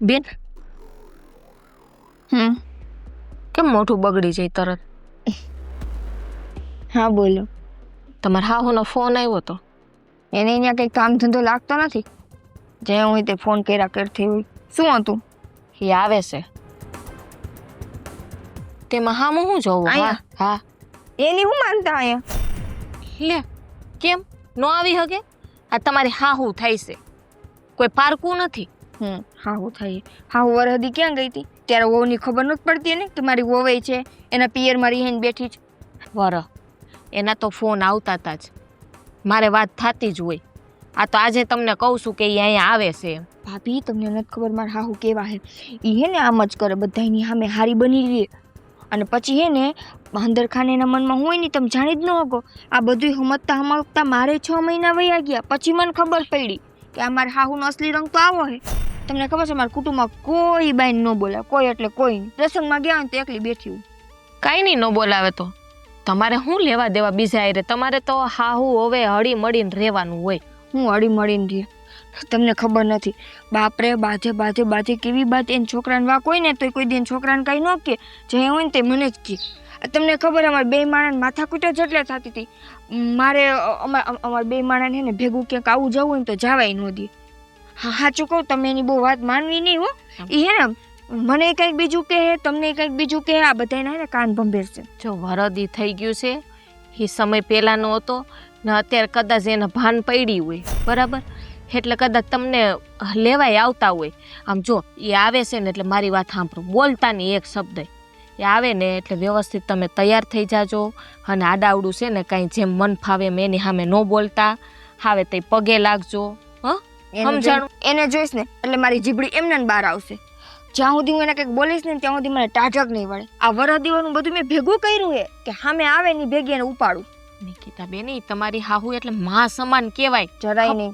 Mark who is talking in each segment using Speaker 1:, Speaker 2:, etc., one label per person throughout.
Speaker 1: બેન કેમ મોઢું બગડી જાય તરત?
Speaker 2: હા બોલો.
Speaker 1: તમારા હાહુનો ફોન આવ્યો તો?
Speaker 2: એને અહીંયા કંઈ કામ ધંધો લાગતો નથી, જે હોય તે ફોન કર્યા કરતી હોય. શું હતું?
Speaker 1: એ આવે છે તેમાં હામું હું જોવું?
Speaker 2: અહીંયા?
Speaker 1: હા
Speaker 2: એની હું માનતા અહીંયા?
Speaker 1: લે કેમ નો આવી હગે? આ તમારી હાહુ થાય છે, કોઈ પારકું નથી.
Speaker 2: હા હું થાય. હા હું વરહદી ક્યાં ગઈ હતી ત્યારે વહુની ખબર નથી પડતી ને કે મારી વહુ છે, એના પિયર મારી હેન બેઠી છે.
Speaker 1: એના તો ફોન આવતા હતા જ, મારે વાત થતી જ હોય. આ તો આજે તમને કહું છું કે એ અહીંયા આવે છે.
Speaker 2: ભાભી તમને નથી ખબર મારા હાહુ કેવા હે? એ હે ને આમ જ કરે, બધાની સામે હારી બની રહે અને પછી હે ને અંદર ખાને એના મનમાં હોય ને તમે જાણી જ ન શકો. આ બધું સમજતા મારે 6 મહિના વયા ગયા પછી મને ખબર પડી કે આ મારા હાહુનો અસલી રંગ તો આવો હે. તમને ખબર છે મારા કુટુંબમાં કોઈ બાઈને ન બોલાવે, કોઈ એટલે કોઈ નહીં. પ્રસંગમાં ગયા હોય તો એકલી બેઠી હું.
Speaker 1: કાંઈ નહીં ન બોલાવે તો તમારે શું લેવા દેવા બીજા આરે? તમારે તો હાહુ હવે હળી મળીને રહેવાનું હોય.
Speaker 2: હું હળી મળીને રહે, તમને ખબર નથી. બાપરે બાજે બાજે બાજે કેવી બાત. એને છોકરાને વાક હોય ને તો કોઈ દિન છોકરાને કાંઈ ન કે, જે હોય ને તે મને જ કહે. તમને ખબર અમારે બે માણસ માથાકૂટ જ એટલે થતી હતી. મારે અમારે બે માણસને ને ભેગું ક્યાંક આવું જવું હોય ને તો જવાય ન દે. હા સાચું કહું, તમે એની બહુ વાત માનવી નહીં હો. એ હે ને મને કંઈક બીજું કહે, તમને કંઈક બીજું કહે, આ બધાને ને કાન ભંભેર છે.
Speaker 1: જો વરદી થઈ ગયું છે એ સમય પહેલાંનો હતો ને અત્યારે કદાચ એને ભાન પડી હોય, બરાબર? એટલે કદાચ તમને લેવાય આવતા હોય. આમ જો એ આવે છે ને એટલે મારી વાત સાંભળો, બોલતા નહીં એક શબ્દ. એ આવે ને એટલે વ્યવસ્થિત તમે તૈયાર થઈ જાજો અને આડાવડું છે ને કાંઈ જેમ મન ફાવે એમ એની સામે ન બોલતા. હવે તે પગે લાગજો. સમજાણું?
Speaker 2: એને જોઈશ ને એટલે મારી જીભડી એમને બહાર આવશે. જ્યાં સુધી હું એને કંઈક બોલીશ ને ત્યાં સુધી મને ટાઢક નહીં વળે. આ વરદીવાનું બધું મેં ભેગું કર્યું છે કે સામે આવે ની ભેગી એને ઉપાડું.
Speaker 1: નિકિતા બેન તમારી હાહુ એટલે માં સમાન કહેવાય.
Speaker 2: જરાય નહીં.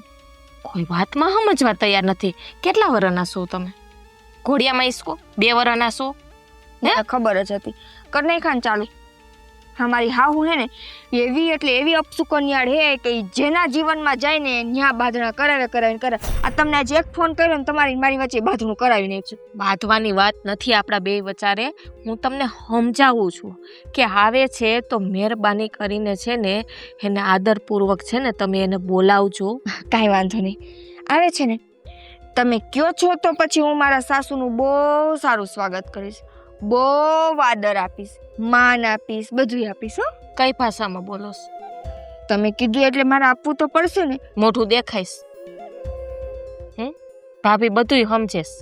Speaker 1: કોઈ વાતમાં સમજવા તૈયાર નથી. કેટલા વર્ષના છો તમે? ઘોડિયામાં ઈસકો 2 વર્ષના છો ને?
Speaker 2: ખબર જ હતી. કર નહીં ખાન ચાલુ. અમારી હાહુ હે ને એવી એટલે એવી અપસુકન્યાળ હે કે જેના જીવનમાં જાય ને ન્યા બાંધણા કરાવે. આ તમને આજે એક ફોન કર્યો ને તમારી મારી વચ્ચે બાંધણું કરાવી નાખ્યું.
Speaker 1: બાંધવાની વાત નથી આપણા બે વચારે. હું તમને સમજાવું છું કે આવે છે તો મહેરબાની કરીને છે ને એને આદરપૂર્વક છે ને તમે એને બોલાવજો.
Speaker 2: કાંઈ વાંધો નહીં. આવે છે ને તમે કયો છો તો પછી હું મારા સાસુનું બહુ સારું સ્વાગત કરીશ, બહુ આદર આપીશ, માન આપીશ, બધું આપીશ. હો
Speaker 1: કઈ ભાષામાં બોલો?
Speaker 2: તમે કીધું એટલે મારે આપવું તો પડશે ને.
Speaker 1: મોઢું દેખાઈશ? ભાભી બધું સમજેશ.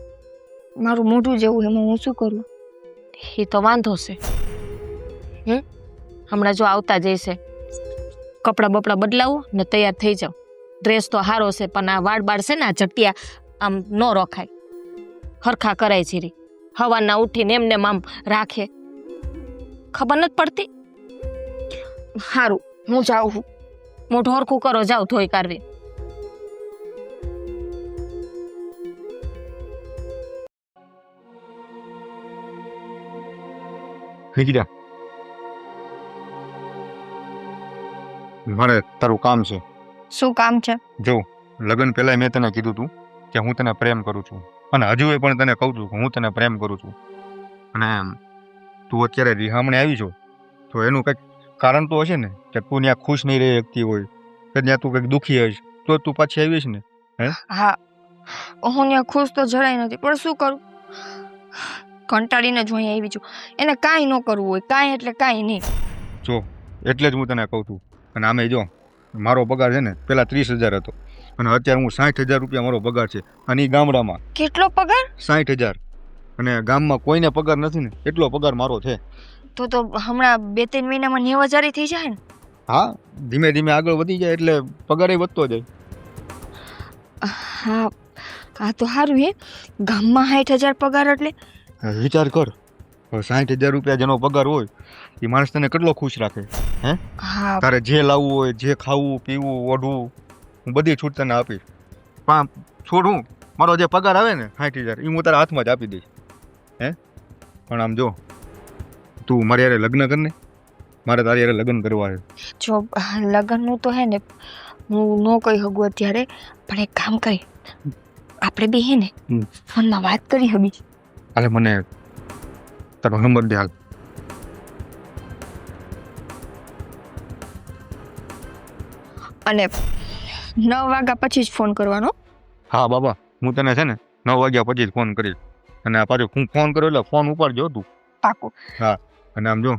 Speaker 2: મારું મોઢું જેવું એમાં હું શું કરું?
Speaker 1: એ તો વાંધો છે. હમણાં જો આવતા જઈશે, કપડાં બપડા બદલાવો ને તૈયાર થઈ જાઓ. ડ્રેસ તો સારો છે પણ આ વાળ બાળ છે ને આ જટિયા આમ ન રખાય, હરખા કરાય જીરી. હવાના ઉઠીને એમને આમ રાખે, ખબર નથી પડતી.
Speaker 2: સારું હું જાઉં છું.
Speaker 1: મોઢું હરખું કરો, જાઓ ધોઈ કાઢવી.
Speaker 3: નિકિતા, મારે તારું કામ છે.
Speaker 2: શું કામ છે?
Speaker 3: જો લગ્ન પહેલા મેં તને કીધું તું કે હું તને પ્રેમ કરું છું અને હજુ પણ તને કહું છું કે હું તને પ્રેમ કરું છું. અને તું અત્યારે રિહામણે આવી છો તો એનું કંઈક કારણ તો હશે ને કે તું ત્યાં ખુશ નહીં રહી શકતી હોય કે ત્યાં તું કંઈક દુઃખી હશ તો તું પાછી આવીશ ને?
Speaker 2: હા હું ત્યાં ખુશ તો જરાય નથી, પણ શું કરું, કંટાળીને જ અહીં આવી છું. એને કાંઈ ન કરવું હોય, કાંઈ એટલે કાંઈ નહીં.
Speaker 3: જો એટલે જ હું તને કહું છું. અને આમે જો મારો પગાર છે ને પેલા 30,000 હતો અને અત્યારે હું 60,000 રૂપિયા મારો પગાર છે. અને એ ગામડામાં.
Speaker 2: કેટલો પગાર?
Speaker 3: 60,000. અને ગામમાં કોઈને પગાર નથી ને એટલો પગાર મારો છે.
Speaker 2: તો હમણાં 2-3 મહિનામાં 90,000 થઈ જાય ને?
Speaker 3: હા, ધીમે ધીમે આગળ વધી જાય એટલે પગાર વધતો જાય.
Speaker 2: હા આ તો સારું હે. ગામમાં 60,000 પગાર એટલે
Speaker 3: વિચાર કર, 60,000 રૂપિયા જેનો પગાર હોય એ માણસ તને કેટલો ખુશ રાખે. હે
Speaker 2: હા
Speaker 3: તારે જે લાવવું હોય, જે ખાવું પીવું ઓઢવું હું બધી છૂટ તને આપીશ. છોડું મારો જે પગાર આવે ને 60,000 એ હું તારા હાથમાં જ આપી દઈશ. હે પણ આમ જો તું મારી યારે લગ્ન કર ને, મારે તારી યારે લગ્ન કરવા છે.
Speaker 2: જો લગ્નનું તો હે ને હું ન કહી શકું અત્યારે, પણ એક કામ કરી આપણે બે હે ને
Speaker 3: હમ.
Speaker 2: ફોનમાં વાત કરી હબી.
Speaker 3: હાલે મને તારો નંબર દે હાલ.
Speaker 2: અને 9 વાગ્યા પછી જ ફોન કરવાનો.
Speaker 3: હા બાબા, હું તને છે ને 9 વાગ્યા પછી જ ફોન કરીશ. અને આ પાછો હું ફોન કર્યો એટલે ફોન ઉપાડજો તું.
Speaker 2: પાકું.
Speaker 3: અને આમ જો,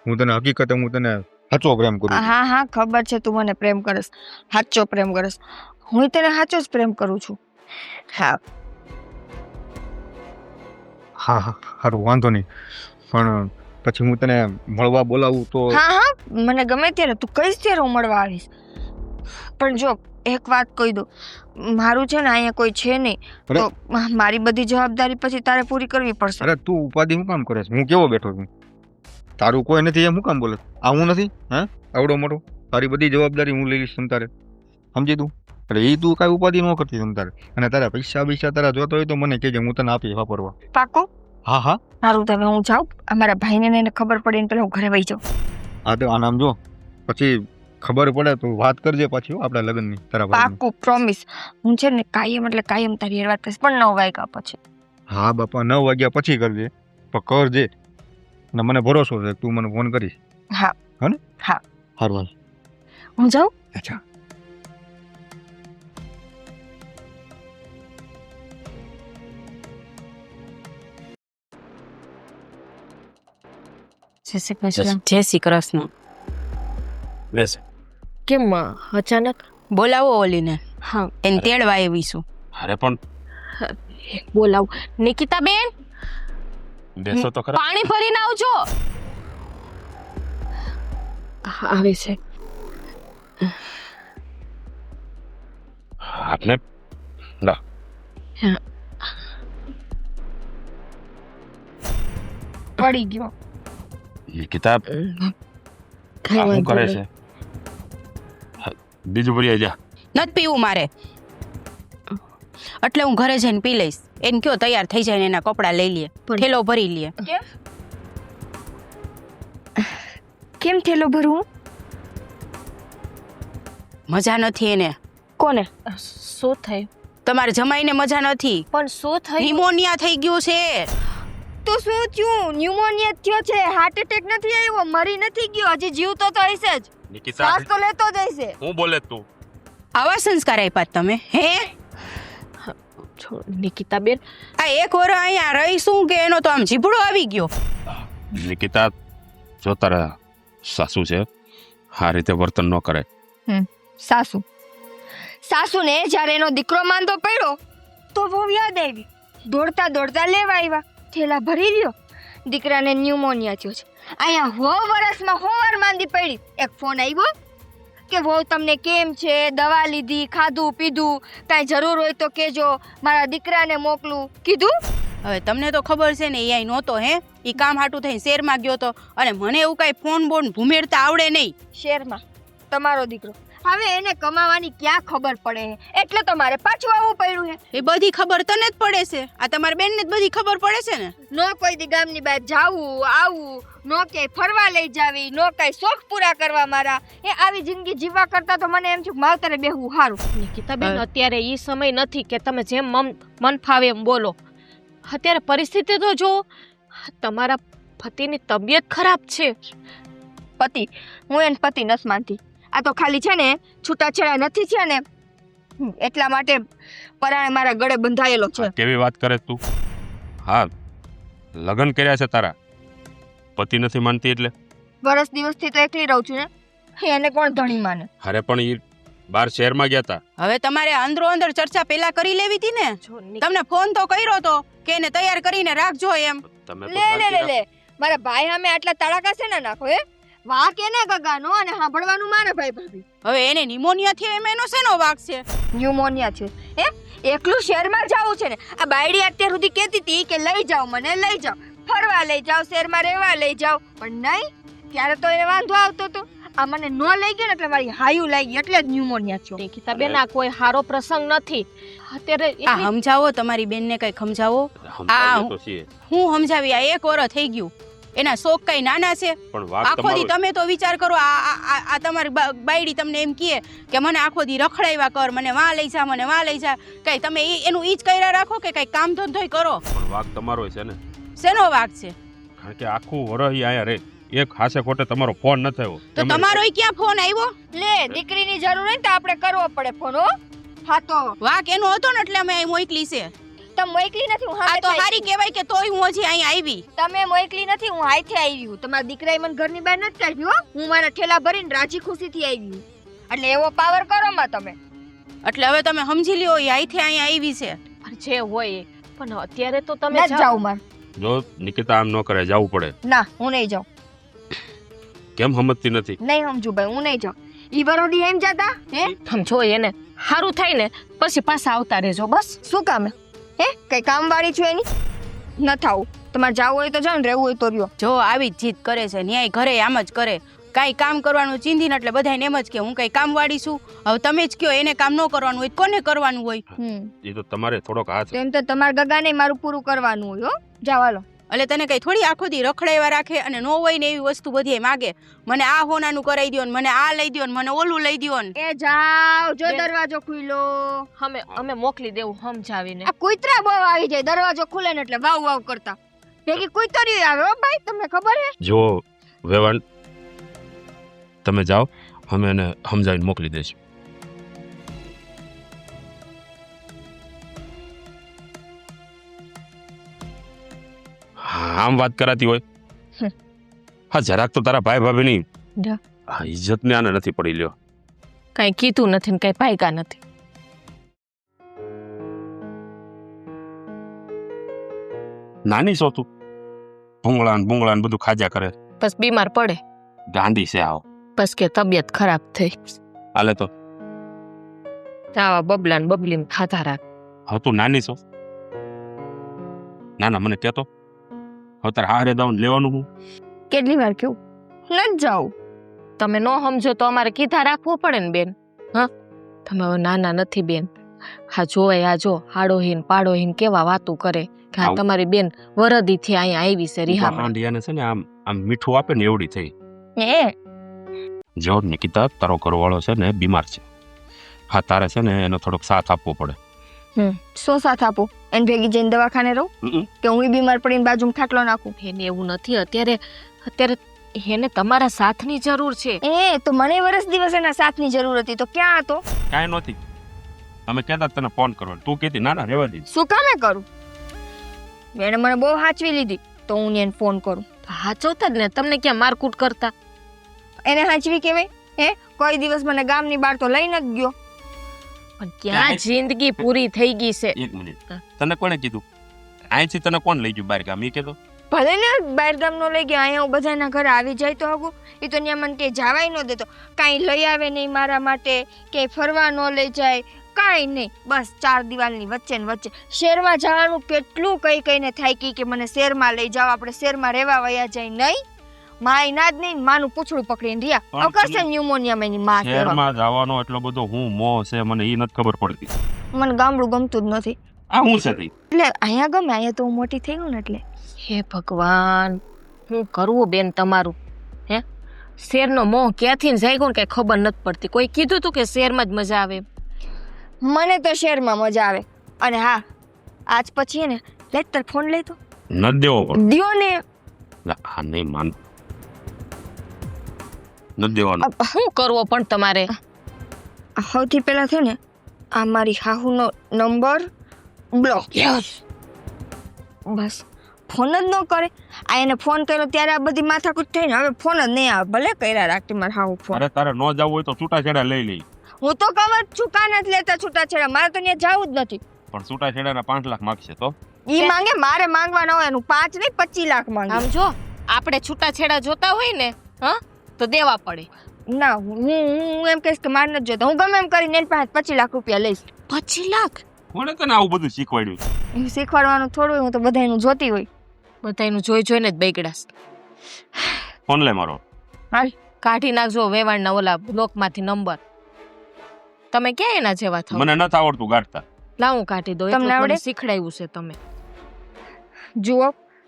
Speaker 3: હું તને હકીકતે હું તને સાચો પ્રેમ કરું છું.
Speaker 2: હા હા ખબર છે તું મને પ્રેમ કરસ, સાચો પ્રેમ કરસ. હું તને સાચો જ પ્રેમ કરું છું. હા
Speaker 3: હા હા સારું, વાંધો નહીં. પણ પછી હું તને મળવા બોલાવું તો?
Speaker 2: હા હા મને ગમે ત્યારે તું કહીશ ત્યારે હું મળવા આવીશ. પણ જો એક વાત કહી દઉં, મારું છે ને અહીંયા કોઈ છે નહીં, તો મારી બધી જવાબદારી પછી તારે પૂરી કરવી પડશે.
Speaker 3: અરે તું ઉપાધિ શું કામ કરે છે? હું કેવો બેઠો છું? તારું કોઈ નથી એમ શું કામ બોલે? આ હું નથી? હા, આવડો મોટો? તારી બધી જવાબદારી હું લઈ લઈશ તમ તારે, સમજી તું? એટલે એ તું કાંઈ ઉપાધિ ન કરતી તમ તારે. અને તારા પૈસા તારા જોતો હોય તો મને કહેજે, હું તને આપી વાપરવા.
Speaker 2: પાકું?
Speaker 3: હા હા.
Speaker 2: સારું તો હવે હું જાઉં, અમારા ભાઈને ને એને ખબર પડે ને પેલા હું ઘરે વહી જાઉં.
Speaker 3: હા તો આનામ જો, પછી ખબર પડે તો વાત કરજે પાછી આપણા લગ્નની. તારા ભાઈને.
Speaker 2: પાકું પ્રોમિસ. હું છે ને કાયમ એટલે કાયમ તારી હારે વાત કરીશ, પણ 9 વાગ્યા પછી.
Speaker 3: હા બાપા, 9 વાગ્યા પછી કરજે, પણ કરજે. અને મને ભરોસો છે તું મને ફોન કરીશ.
Speaker 2: હા
Speaker 3: હા ને?
Speaker 2: હા.
Speaker 3: સારું હાલ.
Speaker 2: હું જાઉં?
Speaker 3: અચ્છા.
Speaker 4: જય શ્રી કૃષ્ણ.
Speaker 5: બેસ.
Speaker 1: કેમ અચાનક?
Speaker 4: બોલાવો ઓલીને,
Speaker 1: હા
Speaker 4: એને તેડવા આવીશું.
Speaker 5: અરે પણ
Speaker 1: બોલાવ. નિકિતા બેન,
Speaker 5: બેસો તો ખરા.
Speaker 1: પાણી ભરીને આવજો. આવે છે.
Speaker 5: આપને લા
Speaker 2: પડી ગયો.
Speaker 5: એ કિતાબ
Speaker 1: કઈ
Speaker 5: શું
Speaker 1: વાંધો
Speaker 5: કરે
Speaker 1: નહીં.
Speaker 5: છે? હા, બીજું ભરી જા.
Speaker 4: નથી પીવું મારે, એટલે હું ઘરે જઈને પી લઈશ. એને કયો તૈયાર થઈ જાય ને એના કપડાં લઈ લે,
Speaker 1: પણ-
Speaker 4: થેલો ભરી લે.
Speaker 2: કેમ થેલો ભરવું?
Speaker 4: મજા નથી એને.
Speaker 2: કોને?
Speaker 1: શું થયું?
Speaker 4: તમારે જમાઈને મજા નથી,
Speaker 1: પણ શું થયું?
Speaker 4: નિમોનિયા થઈ ગયું છે.
Speaker 2: તો શું થયું? ન્યુમોનિયા થયો છે, હાર્ટ એટેક નથી આવ્યો, મરી નથી ગયો, હજી જીવતો તો હશે જ,
Speaker 5: નિકિતા
Speaker 2: શ્વાસ તો લેતો જ હશે.
Speaker 5: હું બોલે તું?
Speaker 4: આવા સંસ્કાર આપ્યા તમે હે?
Speaker 1: નિકિતા બેન,
Speaker 4: આ એક વર અહીંયા રહીશું કે એનો તો આમ જીભડો આવી ગયો.
Speaker 5: નિકિતા, જો તારા સાસુ છે, આ રીતે વર્તન ન કરે.
Speaker 2: સાસુ સાસુને જ્યારે એનો દીકરો માંદો પડ્યો તો બહુ યાદ આવી, દોડતા દોડતા લેવા આવ્યા, થેલા ભરી લ્યો. દીકરાને ન્યુમોનિયા થયો છે, અહીંયા 100 વર્ષમાં 100 વાર માંદી પડી. એક ફોન આવ્યો કે વહુ તમને કેમ છે, દવા લીધી, ખાધું પીધું, કાંઈ જરૂર હોય તો કહેજો, મારા દીકરાને મોકલું, કીધું?
Speaker 4: હવે તમને તો ખબર છે ને, એ અહીં નહોતો હે, એ કામ હાટું થઈને શહેરમાં ગયો તો, અને મને એવું કાંઈ ફોન બોન ભૂમેરતા આવડે નહીં.
Speaker 2: શહેરમાં તમારો દીકરો, હવે એને કમાવાની ક્યાં ખબર પડે છે, એટલે તો મારે પાછું આવવું પડ્યું છે.
Speaker 4: એ બધી ખબર તને જ પડે છે, આ તમારી બેનને જ બધી ખબર પડે છે ને.
Speaker 2: નો કોઈ દી ગામની બહાર જાવું આવું, નો ક્યાંય ફરવા લઈ જાવી, નો કાંઈ શોખ પૂરા કરવા મારા. એ આવી જિંદગી જીવવા કરતા તો મને એમ છે કે માવતરે બેહવું સારું.
Speaker 1: નિકિતા બેન, અત્યારે એ સમય નથી કે તમે જેમ મન ફાવે એમ બોલો. અત્યારે પરિસ્થિતિ તો જો, તમારા પતિની તબિયત ખરાબ છે.
Speaker 2: પતિ, હું એને પતિ નથી માનતી. આ તો ખાલી છે ને છૂટાછેડા નથી છે ને એટલા માટે પરાણે મારા ગળે બંધાયેલો છે.
Speaker 5: કેવી વાત કરે તું? હા, લગ્ન કર્યા છે તારા, પતિ નથી માનતી એટલે?
Speaker 2: વર્ષ દિવસથી તો એકલી રહું છું ને, એને કોણ ધણી માને?
Speaker 5: અરે પણ એ બહાર શહેરમાં ગયા હતા.
Speaker 4: હવે તમારે અંદરો અંદર ચર્ચા પેલા કરી લેવી હતી ને. તમને ફોન તો કર્યો તો કે એને તૈયાર કરીને રાખજો એમ.
Speaker 5: તમે તો
Speaker 2: લે લે લે
Speaker 5: શાંતિ
Speaker 2: લે, મારા ભાઈ સામે આટલા તડાકા છે ને નાખો હે? વાક એને ગગાનો અને સાંભળવાનું મારે ભાઈ ભાભી.
Speaker 4: હવે એને નિમોનિયા થયો એમ એનો શેનો વાક છે?
Speaker 2: ન્યુમોનિયા છે એમ? એકલું શહેરમાં જવું છે ને? આ બાયડી અત્યાર સુધી કહેતી હતી કે લઈ જાઓ મને, લઈ જાઓ, ફરવા લઈ જાઓ, શહેરમાં રહેવા લઈ જાઓ, પણ નહીં, ત્યારે તો એને વાંધો આવતો હતો. આ મને ન લઈ ગયો ને એટલે મારી હાયું લાગી, એટલે જ ન્યુમોનિયા થયો.
Speaker 1: નિકિતા બેન, આ કોઈ સારો પ્રસંગ નથી. અત્યારે
Speaker 4: આ સમજાવો તમારી બેનને કઈ સમજાવો.
Speaker 5: સમજાવીએ તો છીએ.
Speaker 4: હું સમજાવી, આ એક વર થઈ ગયું, એના શોખ કઈ નાના છે?
Speaker 5: પણ વાક
Speaker 4: આખો દી
Speaker 5: તમારો
Speaker 4: તમે તો વિચાર કરો, આ તમારી બાયડી તમને એમ કહે કે મને આખો દી રખડાવ્યા કર, મને વાં લઈ જા, મને વાં લઈ જા, કઈ તમે એનું ઈ જ કર્યા રાખો કે કઈ કામ ધંધોય કરો?
Speaker 5: પણ વાક તમારો છે ને,
Speaker 4: શેનો વાક છે?
Speaker 5: કારણ કે આખું વરહ ઈ આયા રે, એક હાસે ખોટે તમારો ફોન ન થયો.
Speaker 4: તો તમારોય ક્યાં ફોન આવ્યો?
Speaker 2: લે દીકરીની જરૂર હોય ને તો આપણે કરવો પડે ફોન. હો હા તો
Speaker 4: વાક એનો હતો ને એટલે અમે અહીં મોકલી છે.
Speaker 2: તમે મોકલી નથી, હું
Speaker 4: આ
Speaker 2: હાથે
Speaker 4: તો
Speaker 2: આવી.
Speaker 4: હારી કહેવાય કે તોય હું હજી અહીં આવી.
Speaker 2: તમે મોકલી નથી, હું હાથે આવી હું. તમારા દીકરાએ મને ઘરની બહાર નથી કાઢ્યું હો. હું મારા ઠેલા ભરીને રાજી ખુશીથી આવી હું. એટલે એવો પાવર કરો માં તમે.
Speaker 4: એટલે હવે તમે સમજી લ્યો એ અહીંથી અહીં આવી છે.
Speaker 1: પણ જે હોય એ. પણ અત્યારે તો તમે
Speaker 2: નથી
Speaker 1: જાઓ.
Speaker 2: જાઉં માર.
Speaker 5: જો નિકિતા આમ ન કરે, જવું પડે.
Speaker 2: ના હું નહીં જાઉં.
Speaker 5: કેમ સમજતી નથી?
Speaker 2: નહીં સમજુ ભાઈ, હું નહીં જાઉં. ઈ વરોડી એમ જતા હે
Speaker 1: આમ જો એને સારું થાય ને પછી પાછા આવતા રહેજો બસ.
Speaker 2: શું કામ હે? કઈ કામ વાળી છું એની? ન થાવું. તમારે જાવું હોય તો જાઓ ને, રહેવું હોય તો રહ્યો.
Speaker 4: જો આવી જ જીદ કરે છે, ન્યાય ઘરે આમ જ કરે. કાંઈ કામ કરવાનું ચીંધીને એટલે બધાને એમ જ કે હું કઈ કામ વાળી છું. હવે તમે જ કયો એને કામ ન કરવાનું હોય તો કોને કરવાનું હોય?
Speaker 5: એ તો તમારે થોડોક હાથ.
Speaker 2: તેમ તો તમારા ગગાને મારું પૂરું કરવાનું હોય. હો જાવ હાલો.
Speaker 4: એટલે તને કઈ થોડી આખો દી રખડાવ્યા રાખે અને નો હોય ને એવી વસ્તુ બધી એ માગે. મને આ હોનાનું કરાવી દ્યો ને, મને આ લઈ દ્યો ને, મને ઓલું લઈ દ્યો ને.
Speaker 2: એ જાવ, જો
Speaker 1: બેન.
Speaker 2: દરવાજો ખુલ્લો.
Speaker 1: અમે મોકલી દેવું સમજાવીને.
Speaker 2: આ કૂતરા બહુ આવી જાય દરવાજો ખુલે ને એટલે વાવ વાવ કરતા. ભેગી કૂતરી આવે હો ભાઈ, તમને ખબર હે?
Speaker 5: જો વેવાણ, તમે જાઓ, અમે એને સમજાવીને મોકલી દઈશું. આમ વાત કરાતી હોય. હા, જરાક તો તારા ભાઈ ભાભીની
Speaker 1: જા.
Speaker 5: આ ઇજ્જતને આને નથી પડી લ્યો.
Speaker 1: કઈ કીધું નથી ને કઈ પાયકા નથી.
Speaker 5: નાની છો તું, ભૂંગળા ને બધું ખાજા કરે.
Speaker 1: બસ બીમાર પડે
Speaker 5: ગાંડી છે આવો.
Speaker 1: બસ કે તબિયત ખરાબ થઈ.
Speaker 5: હાલે તો
Speaker 1: આવા બબલા ને બબલી ખાતા રાખ.
Speaker 5: હવે તું નાની છો. ના મને કહેતો હવે તારે હારે દાવ લેવાનું હું.
Speaker 2: કેટલી વાર કેવું ન જાઉં.
Speaker 1: તમે નો સમજો તો અમારે કીધા રાખવું પડે ને બેન. હા, તમે હવે નાના નથી બેન. હા જોવાય, આ જો હાડોહીન પાડોહીન કેવા વાતું કરે કે આ તમારી બેન વરદીથી અહીંયા આવી છે રિહામાં.
Speaker 5: હાંડિયાને છે ને આમ મીઠું આપે ને એવડી થઈ.
Speaker 2: એ
Speaker 5: જો નિકિતા, તારો ઘરવાળો છે ને બીમાર છે. હા, તારે છે ને એનો થોડોક સાથ આપવો પડે.
Speaker 2: શું સાથ આપું? એને ભેગી જઈને દવાખાને રહું કે હું બીમાર પડીને બાજુમાં ખાટલો નાખું?
Speaker 1: એને એવું નથી. અત્યારે એને તમારા સાથની જરૂર છે.
Speaker 2: એ તો મને વર્ષ દિવસ એના સાથની જરૂર હતી તો ક્યાં હતો?
Speaker 5: કાંઈ નહોતી. અમે કહેતા તને ફોન કરવાનો, તું કહેતી ના રહેવા દે.
Speaker 2: શું કામે કરું? એને મને બહુ હાચવી લીધી તો હું એને ફોન કરું.
Speaker 1: હાચવતા જ ને, તમને ક્યાં મારકૂટ કરતા.
Speaker 2: એને હાચવી કહેવાય? હે, કોઈ દિવસ મને ગામની બહાર તો લઈ નથી ગયો.
Speaker 1: પણ ક્યાં જિંદગી પૂરી થઈ ગઈ છે.
Speaker 5: એક મિનિટ, તને કોણે કીધું? અહીંથી તને કોણ લઈ ગયું બહાર ગામ? એ કહેતો.
Speaker 2: ભલે ને બહાર ગામ નો લઈ ગયા, અહીંયા હું બધાના ઘરે આવી જાય તો હગું. એ તો ત્યાં મને કે જવાય ન દેતો. કાંઈ લઈ આવે નહીં મારા માટે, કે ફરવા ન લઈ જાય, કાંઈ નહીં. બસ 4 દિવાલની વચ્ચે ને વચ્ચે. શહેરમાં જવાનું કેટલું કઈને થાય કે મને શહેરમાં લઈ જાઓ, આપણે શહેરમાં રહેવા વયા જાય. નહીં, માય ના જ નહીં, માનું પૂછડું પકડીને રહ્યા અકસ્માત ન્યુમોનિયા એની માં કહેવા.
Speaker 5: શહેરમાં જવાનો એટલો બધો હું મોહ છે, મને એ નથી ખબર પડતી.
Speaker 2: મને ગામડું ગમતું જ નથી.
Speaker 5: આ હું છે તી?
Speaker 2: એટલે અહીંયા ગમે, અહીંયા તો હું મોટી થઈ ગયું ને એટલે.
Speaker 1: હે ભગવાન, શું કરવું બેન તમારું? હે, શેરનો મોહ ક્યાંથી જાગ્યો ને કઈ ખબર નથી પડતી. કોઈ કીધું તું કે શહેરમાં જ મજા આવે?
Speaker 2: મને તો શહેરમાં મજા આવે. અને હા, આજ પછી ને લે તાર ફોન લઈ તો
Speaker 5: નથી દેવો પણ.
Speaker 2: દિયો ને.
Speaker 5: આ નહીં માન, નથી દેવાનો.
Speaker 1: શું કરવો પણ તમારે?
Speaker 2: સૌથી પહેલા છે ને આ મારી હાહુનો નંબર બ્લોક. બસ ફોન જ ન કરે. આ એને ફોન કર્યો ત્યારે આ બધી માથાકૂટ થઈ ને હવે ફોન જ નહીં આવે. ભલે કર્યા રાખતી મારે હાહુ ફોન.
Speaker 5: અરે તારે ન જવું હોય તો છૂટાછેડા લઈ લઈ.
Speaker 2: હું તો કહું જ છું, કાં નથી લેતા છૂટાછેડા. મારે તો ત્યાં જવું જ નથી.
Speaker 5: પણ છૂટાછેડાના 5 લાખ માગશે તો?
Speaker 2: ઈ માંગે, મારે માંગવાના હોય એનું 5 નહીં 25 લાખ માંગે.
Speaker 1: આમ જો આપણે છૂટાછેડા જોતા હોય ને, હા, તો દેવા પડે.
Speaker 2: ના, હું એમ કહીશ કે મારે નથી જોતા. હું ગમે એમ કરીને એની પાસે 25 લાખ રૂપિયા લઈશ.
Speaker 1: 25 લાખ?
Speaker 5: કોણે તને આવું બધું શીખવાડ્યું?
Speaker 2: એ શીખવાડવાનું થોડું હોય, હું તો બધાયનું જોતી હોય.
Speaker 1: બધાયનું જોઈને જ બગડાશ.
Speaker 5: ફોન લે મારો.
Speaker 2: હાલ
Speaker 1: કાઢી નાખજો વેવાણના ઓલા બ્લોકમાંથી નંબર. તમે ક્યાં એના જેવા થાવ?
Speaker 5: મને નથી આવડતું ગાઢતા.
Speaker 1: લાવું કાઢી દો.
Speaker 2: તમને
Speaker 1: તમને
Speaker 2: આવડે?
Speaker 1: શીખડાયું છે તમે.
Speaker 2: જુઓ,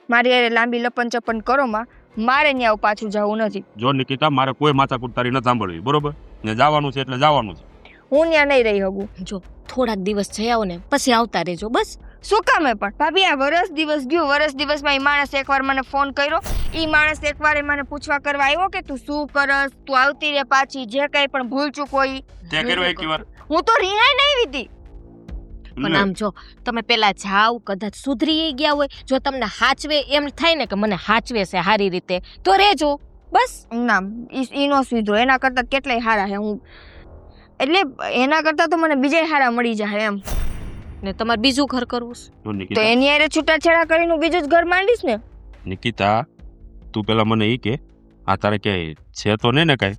Speaker 2: મારી યારે લાંબી લપન ચપન કરો માં, મારે ત્યાં પાછું જવું નથી.
Speaker 5: જો નિકિતા, મારે કોઈ માથાકૂટ તારી ન સાંભળવી, બરોબર? ને જવાનું છે એટલે જવાનું છે.
Speaker 2: હું ત્યાં નહીં રહી શકું.
Speaker 1: જો થોડાક દિવસ જઈ આવો ને પછી આવતા રહેજો બસ.
Speaker 2: શું કામે પણ ભાભી, આ વરસ દિવસ ગયું, વરસ દિવસમાં એ માણસ એકવાર મને ફોન કર્યો, એ માણસ એકવાર મને પૂછવા કરવા આવ્યો કે તું શું કરસ, તું આવતી રે પાછી, જે કઈ પણ ભૂલ ચૂક હોય.
Speaker 5: તે કર્યો એક વાર?
Speaker 2: હું તો રિહાઈ નહીં વીતી.
Speaker 1: પણ આમ જો તમે પેલા જાવ, કદાચ સુધરી ગયા હોય, જો તમને હાચવે એમ થાય ને કે મને હાચવે છે સારી રીતે, તો રહેજો બસ.
Speaker 2: ના, ઈ નો સુધરો, એના કરતા કેટલાય હારા હે. હું એટલે એના કરતા તો મને બીજાય હારા મળી જાય એમ.
Speaker 1: ને તમારે બીજું ઘર કરવું છે
Speaker 5: જો
Speaker 2: તો
Speaker 5: નિકિતા,
Speaker 2: એની હારે છૂટાછેડા કરીને હું બીજું જ ઘર માંડીશ ને.
Speaker 5: નિકિતા, તું પેલા મને ઈ કે આ તારે ક્યાંય છે તો નહીં ને કાંઈ?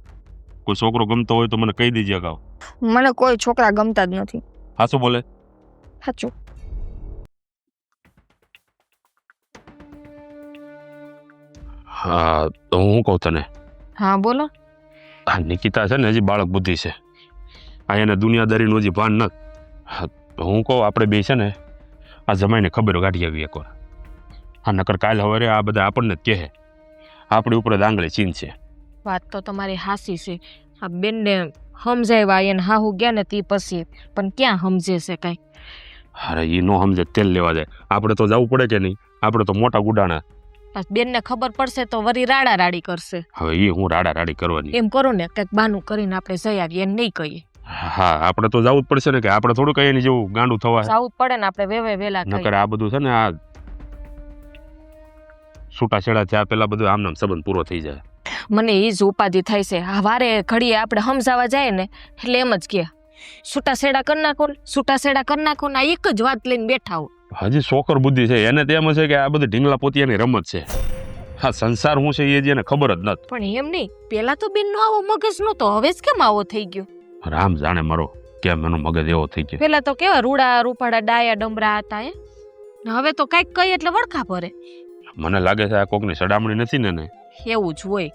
Speaker 5: કોઈ છોકરો ગમતો હોય તો મને કહી દેજે અગાઉ.
Speaker 2: મને કોઈ છોકરા ગમતા જ નથી.
Speaker 5: હા, શું બોલે?
Speaker 2: સાચું.
Speaker 5: હા, તો હું કહું તને,
Speaker 1: હા બોલો.
Speaker 5: આ નિકિતા છે ને હજી બાળક બુદ્ધિ છે, આ એને દુનિયાદારીનું હજી ભાન નથી. હા, તો હું કહું આપણે બે છે ને આ જમાઈને ખબર કાઢી આવી એકવાર. હા, નકર કાલ સવારે આ બધા આપણને જ કહે આપણી ઉપર જ આંગળી ચીન છે.
Speaker 1: વાત તો તમારી હાસી છે. આ બેનને સમજાવ્યા એને હાહુ ગયા ને તે પછી, પણ ક્યાં સમજે છે કાંઈ.
Speaker 5: અરે એ નો સમજે તેલ લેવા જાય, આપણે તો જવું પડે કે નહીં? આપણે તો મોટા ગુડાણા.
Speaker 1: બેનને ખબર પડશે તો વરી રાડા રાડી કરશે.
Speaker 5: હવે એ હું રાડા રાડી કરવાની?
Speaker 1: એમ કરો ને કંઈક બાનું કરીને આપણે જઈ આવીએ, એને નહીં કહીએ.
Speaker 5: હા, આપણે તો જવું જ પડશે ને, કે આપણે થોડું કહીએ ને જેવું ગાંડું થવા.
Speaker 1: જવું જ પડે ને આપણે વેલા
Speaker 5: નકર
Speaker 1: કહીએ.
Speaker 5: આ બધું છે ને આ છૂટાછેડા થયા પેલા બધું આમનામ સંબંધ પૂરો થઈ જાય.
Speaker 1: મને એ જ ઉપાધિ થાય છે. આ વારે ઘડીએ આપણે સમજાવવા જાય ને એટલે એમ જ કે છૂટાછેડા કરી નાખો, છૂટાછેડા કરી નાખો ને આ એક જ વાત લઈને બેઠા હો.
Speaker 5: હજી શોકર બુદ્ધિ છે એને, તેમ છે કે આ બધી ઢીંગલા પોતિયાની રમત છે. હા, સંસાર શું છે એ જેને ખબર જ નથી.
Speaker 1: પણ એમ નહીં, પેલા તો બેનનો આવો મગજ નહોતો, હવે જ કેમ આવો થઈ ગયો?
Speaker 5: રામ જાણે મારો કેમ એનો મગજ એવો થઈ ગયો.
Speaker 1: પેલા તો કેવા રૂડા રૂપાડા ડાયા ડમરા હતા એ, ને હવે તો કઈક કઈ એટલે વળખા ભરે.
Speaker 5: મને લાગે છે આ કોકની સડામણી નથી ને.
Speaker 1: એવું જ હોય.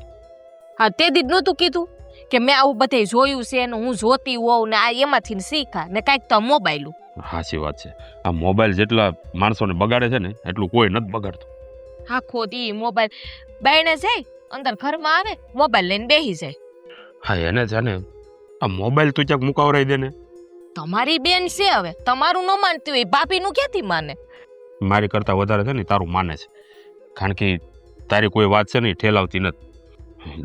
Speaker 1: હા, તે દી નહોતું કીધું કે મેં આવું બધે જોયું છે ને હું જોતી હોઉં ને આ એમાંથી શીખા ને કાંઈક તો મોબાઈલ.
Speaker 5: સાચી વાત છે. આ મોબાઈલ જેટલા માણસોને બગાડે છે ને એટલું કોઈ નથી બગાડતું.
Speaker 1: આખો દી મોબાઈલ બાયણે જાય, અંદર ઘરમાં આવે મોબાઈલ લઈને બેસી જાય.
Speaker 5: હા, એને છે ને આ મોબાઈલ તું ક્યાંક મુકાવરાઈ દે ને.
Speaker 1: તમારી બેન છે, હવે તમારું ન માનતી હોય ભાભીનું ક્યાંથી માને?
Speaker 5: મારી કરતા વધારે છે ને તારું માને છે, કારણ કે તારી કોઈ વાત છે ને ઠેલાવતી નથી.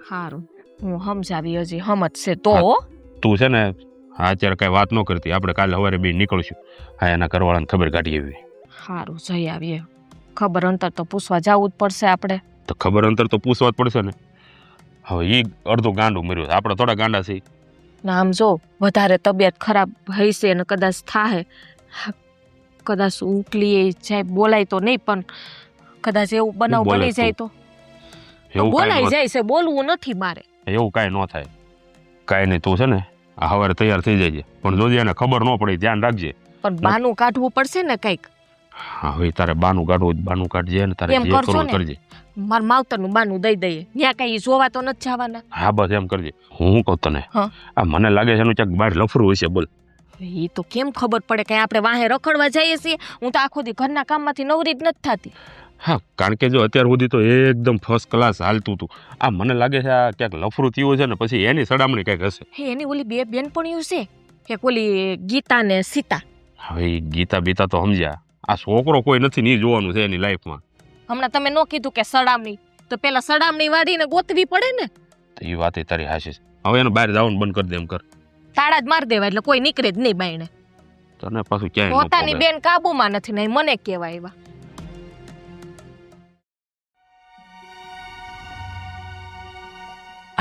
Speaker 1: સારું, હું સમજાવી હજી હમત છે તો.
Speaker 5: તું છે ને અત્યારે કઈ વાત ન કરતી, આપણે કાલે સવારે બે નીકળશું. હા, એના ઘરવાળાને ખબર કાઢી આવી.
Speaker 1: સારું, જઈ આવીએ. ખબર અંતર તો પૂછવા જવું જ પડશે આપણે.
Speaker 5: તો ખબર અંતર તો પૂછવા જ પડશે ને. હવે એ અડધું ગાંડું મર્યું, આપણે થોડા ગાંડા છીએ.
Speaker 1: ના આમ જો વધારે તબિયત ખરાબ હશે ને કદાચ થાય, કદાચ ઉકલી જાય, બોલાય તો નહીં, પણ કદાચ એવું બનાવ
Speaker 5: બોલે
Speaker 1: બની જાય તો
Speaker 5: એવું
Speaker 1: બોલાઈ
Speaker 5: કાંઈ
Speaker 1: જાય છે. બોલવું નથી મારે.
Speaker 5: એવું કાંઈ ન થાય. કાંઈ નહીં, તું છે ને આ સવારે તૈયાર થઈ જાય, પણ જોજે એને ખબર ન પડે, ધ્યાન રાખજે.
Speaker 1: પણ બાનું કાઢવું પડશે ને કંઈક.
Speaker 5: હા, હવે તારે બાનું કાઢવું બાનું કાઢજે ને તારે
Speaker 1: એમ
Speaker 5: જે
Speaker 1: કરશો
Speaker 5: કરવું
Speaker 1: ને?
Speaker 5: કરજે.
Speaker 1: મારા માવતરનું બાનું દઈ દઈએ, ત્યાં કઈ જોવા તો નથી જવાના.
Speaker 5: હા, બસ એમ કરજે. હું કહું તને,
Speaker 1: હા.
Speaker 5: આ મને લાગે છે એનું ક્યાંક બહાર લફરું હશે. બોલ.
Speaker 1: એ તો કેમ ખબર પડે કે આપણે વાહે રખડવા જઈએ છીએ? હું તો આખો દી ઘરના કામમાંથી નવરી જ નથી થતી.
Speaker 5: હા, કારણ કે જો અત્યાર સુધી તો એકદમ ફર્સ્ટ ક્લાસ હાલતું હતું. આ મને લાગે છે આ ક્યાંક લફરું થયું છે ને પછી એની સડામણી કંઈક હશે.
Speaker 1: હે, એની ઓલી બે બેનપણીઓ છે, એક ઓલી ગીતા ને સીતા.
Speaker 5: હવે ઈ ગીતા બીતા તો સમજ્યા, આ છોકરો કોઈ નથી ને ઈ જોવાનું છે એની લાઈફમાં.
Speaker 1: હમણાં તમે ન કીધું કે સડામણી, તો પેલા સડામણી વાળીને ગોતવી પડે ને.
Speaker 5: તો એ વાત તારી હાશી છે. હવે એનું બહાર જવાનું બંધ કરી દે એમ કર.
Speaker 1: તાળા જ મારી દેવા એટલે કોઈ નીકળે જ નહીં બાયણે.
Speaker 5: તને પાછું ક્યાંય ન
Speaker 1: પોતાની
Speaker 5: પોગે.
Speaker 1: બેન કાબુમાં નથી ને મને કહેવાય એવા.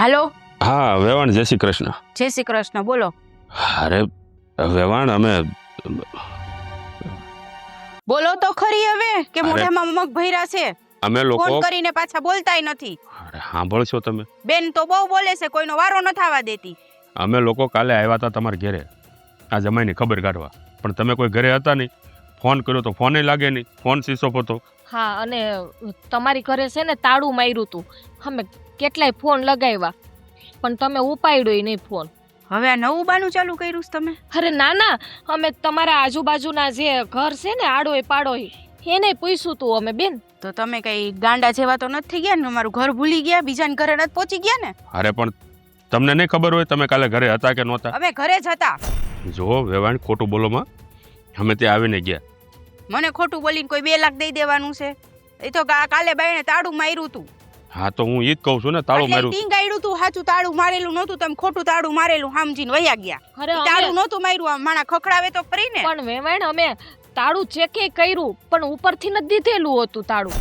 Speaker 4: હાલો,
Speaker 5: હા, વેવાણ, જય શ્રી કૃષ્ણ.
Speaker 4: જય શ્રી કૃષ્ણ. બોલો
Speaker 5: અરે વેવાણ, અમે
Speaker 4: બોલો તો ખરી હવે, કે
Speaker 5: અરે.
Speaker 4: મોઢામાં મગ ભર્યા છે?
Speaker 5: અમે
Speaker 4: ફોન
Speaker 5: લોકો
Speaker 4: કરીને પાછા બોલતાય નથી.
Speaker 5: અરે સાંભળશો તમે,
Speaker 4: બેન તો બહુ બોલે છે, કોઈનો વારો ન થવા દેતી.
Speaker 5: અમે લોકો કાલે આવ્યા હતા તમારા ઘરે આ જમાઈની ખબર કાઢવા, પણ તમે કોઈ ઘરે હતા નહીં. ફોન કર્યો તો ફોને લાગે નહીં, ફોન સ્વિચ ઓફ હતો.
Speaker 1: હા, અને તમારી ઘરે છે ને તાળું માર્યું હતું. અમે કેટલાય ફોન લગાવ્યા પણ તમે ઉપાડ્યો નહીં ફોન.
Speaker 4: હવે આ નવું બાનું ચાલુ કર્યું છે તમે?
Speaker 1: અરે ના ના, અમે તમારા આજુબાજુના જે ઘર છે ને આડોય પાડોય એને પૂછ્યું તું અમે બેન.
Speaker 4: તો તમે કઈ ગાંડા જેવા તો નથી થઈ ગયા ને? અમારું ઘર ભૂલી ગયા, બીજાને ઘરે નથી પહોંચી ગયા ને?
Speaker 5: અરે પણ તમને નહીં ખબર હોય તમે કાલે ઘરે હતા કે નહોતા?
Speaker 4: અમે ઘરે જ હતા.
Speaker 5: જો વેવાણ ખોટું બોલોમાં અમે ત્યાં આવીને ગયા.
Speaker 4: મને ખોટું બોલીને કોઈ 2 લાખ દઈ દેવાનું છે? એ તો કાલે બાઈને તાળું માર્યું તું.
Speaker 5: હા તો હું ઈ જ કહું છું ને, તાળું માર્યું.
Speaker 4: ટીંગાડ્યું તું, સાચું તાળું મારેલું નહોતું, તમે ખોટું તાળું મારેલું સમજીને વયા ગયા.
Speaker 1: અરે
Speaker 4: તાળું નહોતું માર્યું, આમ માણા ખખડાવે તો ખરી ને.
Speaker 1: પણ વેવાણ અમે તાળું ચેકે કર્યું પણ ઉપરથી નથી દીધેલું હતું તાળું.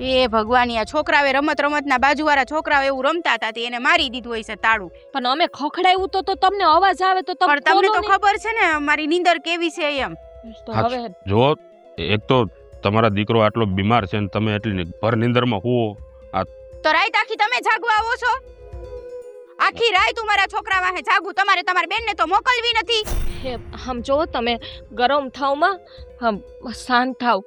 Speaker 4: એ ભગવાન, આ છોકરાએ રમતના બાજુવાળા છોકરાઓ એવું રમતા હતા તે એને મારી દીધું હોય છે તાળું.
Speaker 1: પણ અમે ખખડાવ્યું તો તમને અવાજ આવે તો તમે
Speaker 4: પણ તમને
Speaker 1: બોલો
Speaker 4: તો
Speaker 1: ને.
Speaker 4: ખબર છે ને મારી નીંદર કેવી છે એમ.
Speaker 1: તો
Speaker 5: હા,
Speaker 1: હવે
Speaker 5: જો એક તો તમારા દીકરો આટલો બીમાર છે ને તમે એટલી ભર નીંદરમાં હુઓ.
Speaker 4: તો રાત આખી તમે જાગવા આવો છો? આખી રાત મારા છોકરા વાહે જાગું? તમારે તમારી બેનને તો મોકલવી નથી.
Speaker 1: હમ જો તમે ગરમ થાવમાં શાંત થાવ.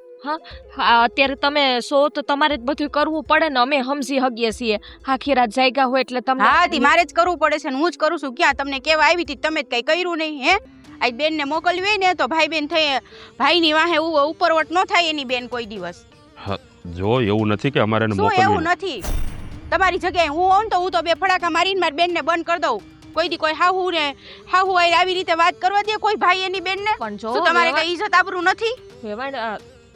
Speaker 1: હા અત્યારે તમે સો તો તમારે જ બધું કરવું પડે ને. અમે સમજી હગીએ છીએ આખી રાત જાગ્યા હોય એટલે તમને.
Speaker 4: હા તી મારે જ કરવું પડે છે ને હું જ કરું છું. ક્યાં તમને કેવા આવી હતી તમે જ કઈ કર્યું નહીં? હે આ બેનને મોકલવી હોય ને તો ભાઈ બેન થઈ ભાઈની વાહે ઉપરવટ ન થાય એની બેન કોઈ દિવસ.
Speaker 5: જો એવું નથી કે અમારે એને
Speaker 4: શું એવું
Speaker 5: મોકલવી.
Speaker 4: નથી? તમારી જગ્યાએ હું હોઉં તો હું તો 2 ફડાકા મારીને મારી બેનને બંધ કરી દઉં. કોઈ દી કોઈ હાહુ ને હાહુ આવી રીતે વાત કરવા દે કોઈ ભાઈ એની બેનને?
Speaker 1: પણ જો
Speaker 4: શું તમારે કઈ ઇજ્જત આબરૂ નથી?
Speaker 1: વેવાણ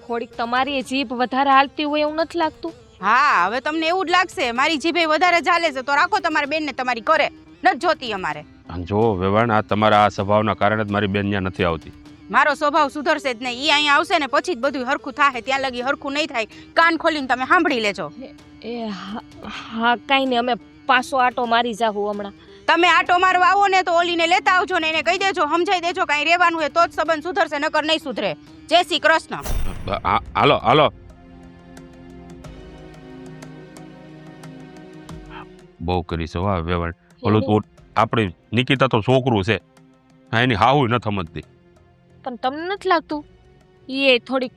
Speaker 1: થોડીક તમારી જીભ વધારે હાલતી હોય એવું નથી લાગતું?
Speaker 4: હા હવે તમને એવું જ લાગશે મારી જીભે વધારે ચાલે છે તો રાખો તમારી બેનને તમારી કરે. નથી જોતી અમારે.
Speaker 5: જો વેવાણ આ તમારા આ સ્વભાવના કારણે જ મારી બેન ત્યાં નથી આવતી.
Speaker 4: મારો સ્વભાવ સુધરશે જ નહીં. ઈ અહીંયા આવશે ને પછી જ બધું હરખું થાય. ત્યાં લગી હરખું નહીં થાય. કાન ખોલીને તમે સાંભળી લેજો.
Speaker 1: એ હા કાંઈ નહીં અમે પાછો આટો મારી જાહું હમણાં.
Speaker 4: તમે આટો મારવા આવો ને તો ઓલીને લેતા આવજો ને એને કહી દેજો સમજાઈ દેજો કાંઈ રહેવાનું હોય તો જ સંબંધ સુધરશે નકર નહીં સુધરે. જય શ્રી કૃષ્ણ.
Speaker 5: હાલો હાલો. બહુ કરી છે વાહ વેવાણ. ઓલું તો આપણે નિકિતા તો છોકરું છે, હા એની હાહુ ન સમજતી.
Speaker 1: પણ તમને નથી લાગતું એ થોડીક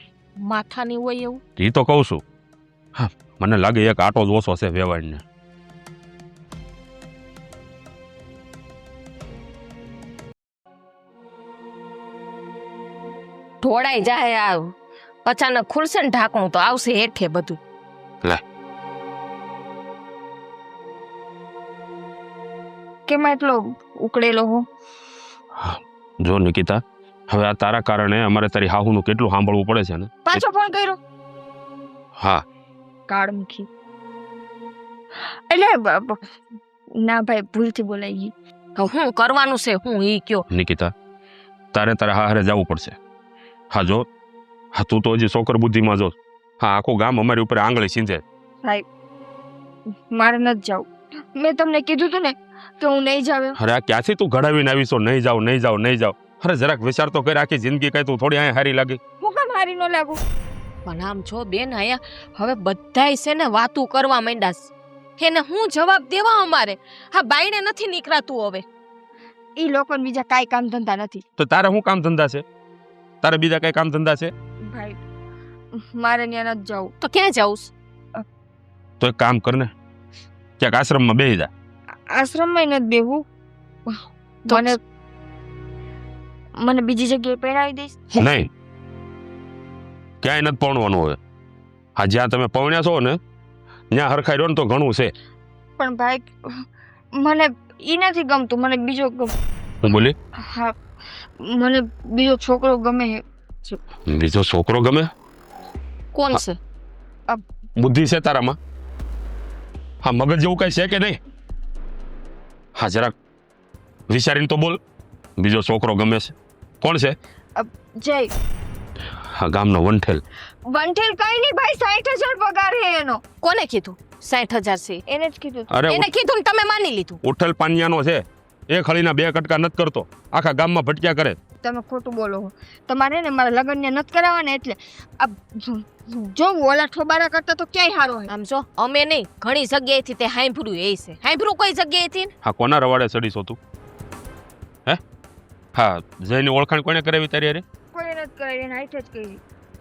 Speaker 1: માથાની હોય એવું?
Speaker 5: એ તો કહું છું. હા મને લાગે એક આટો જ ઓછો છે વેવાણને.
Speaker 1: ઢોળાઈ જાય આ અચાનક ખુલશે ને ઢાંકણું તો આવશે હેઠે બધું.
Speaker 2: કેમ એટલો ઉકળેલો હો?
Speaker 5: જો નિકિતા હવે આ તારા કારણે અમારે તારી હાહુનું કેટલું સાંભળવું પડે છે ને.
Speaker 2: પાછો ફોન કર્યો?
Speaker 5: હા
Speaker 2: કાળમુખી. એટલે ના ભાઈ ભૂલથી બોલાઈ ગઈ.
Speaker 1: તો હું કરવાનું છે હું ઈ કયો?
Speaker 5: નિકિતા તારે તારા હારે જવું પડશે. હા જો હા તું તો હજી છોકર બુદ્ધિમાં જો. હા આખું ગામ અમારી ઉપર આંગળી સીંધે.
Speaker 2: સાહેબ મારે નથી જવું. મેં તમને કીધું તું ને કે હું નહીં જાવ.
Speaker 5: અરે આ ક્યાંથી તું ઘડાવીને આવીશો નહીં જાવ નહીં જાવ નહીં જાવ? અરે જરાક વિચાર તો કરી આખી જિંદગી કઈ તું થોડી અહીંયા હારી લાગી.
Speaker 2: હું કામ હારી ન લાગુ?
Speaker 1: પણ આમ જો બેન આયા હવે બધાય છે ને વાતું કરવા માંડ્યા છે. એને હું જવાબ દેવા અમારે? હા બાઈને નથી નીકળાતું હવે.
Speaker 2: ઈ લોકોને બીજા કાંઈ કામ ધંધા નથી.
Speaker 5: તો તારે શું કામ ધંધા છે? તારે બીજા કઈ કામ ધંધા છે?
Speaker 2: ભાઈ મારે ત્યાં નથી જવું.
Speaker 1: તો ક્યાં જાઉં?
Speaker 5: તો એક કામ કર ને ક્યાંક આશ્રમમાં બેસી જા.
Speaker 2: આશ્રમમાં નથી બેહવું. મને મને બીજી જગ્યાએ પહેરાવી દઈશ?
Speaker 5: નહીં ક્યાંય નથી પૌણવાનું હવે. હા જ્યાં તમે પૌણ્યા છો ને ત્યાં હરખાઈ રહ્યો ને તો ઘણું છે.
Speaker 2: પણ ભાઈ મને ઈ નથી ગમતું. મને બીજો
Speaker 5: હું બોલી?
Speaker 2: હા મને બીજો છોકરો ગમે છે.
Speaker 5: બીજો છોકરો ગમે?
Speaker 1: કોણ છે?
Speaker 5: બુદ્ધિ છે તારામાં? હા મગજ જેવું કઈ છે કે નહીં? હા જરાક વિચારીને તો બોલ. બીજો છોકરો ગમે છે? કોણ છે?
Speaker 2: જય.
Speaker 5: હા ગામનો વંઠેલ.
Speaker 2: વંઠેલ કઈ નહીં ભાઈ. 60,000 પગાર છે એનો.
Speaker 1: કોને કીધું 60,000 છે?
Speaker 2: એને જ કીધું.
Speaker 5: અરે
Speaker 1: એને કીધું ને તમે માની લીધું?
Speaker 5: ઉઠેલ પાનિયાનો છે. એ ખળીના 2 કટકા નથી કરતો. આખા ગામમાં ભટક્યા કરે.
Speaker 2: તમે ખોટું બોલો છો. તમારે ને મારા લગ્ન નથી કરાવવા ને એટલે જો ઓલા ઠોબારા કરતા તો ક્યાંય સારો હોય.
Speaker 1: આમ જો અમે નહીં ઘણી જગ્યાએથી તે હાંભળ્યું એ છે. હાંભળ્યું કોઈ જગ્યાએથી?
Speaker 5: હા કોના રવાડે ચડીશો તું? હે હા જઈને ઓળખાણ કોને કરાવી તારી અરે?
Speaker 2: કોઈ નથી કરાવી. એને હાઈટ જ કરી.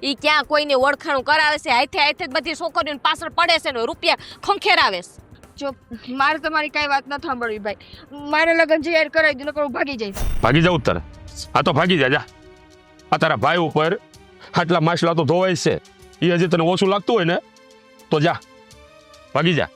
Speaker 1: ઈ ક્યાં કોઈને ઓળખાણું કરાવે છે? હાથે હાથે જ બધી છોકરીઓને પાછળ પડે છે ને રૂપિયા ખંખેરાવે છે.
Speaker 2: જો મારે તમારી કાંઈ વાત ન સાંભળવી ભાઈ. મારે લગ્ન જે યાર કરાવી દઉં નકર હું ભાગી જઈશ.
Speaker 5: ભાગી જાવ તારે? હા તો ભાગી જા. આ તારા ભાઈ ઉપર આટલા માછલા તો ધોવાય છે. એ હજી તને ઓછું લાગતું હોય ને તો જા ભાગી જા.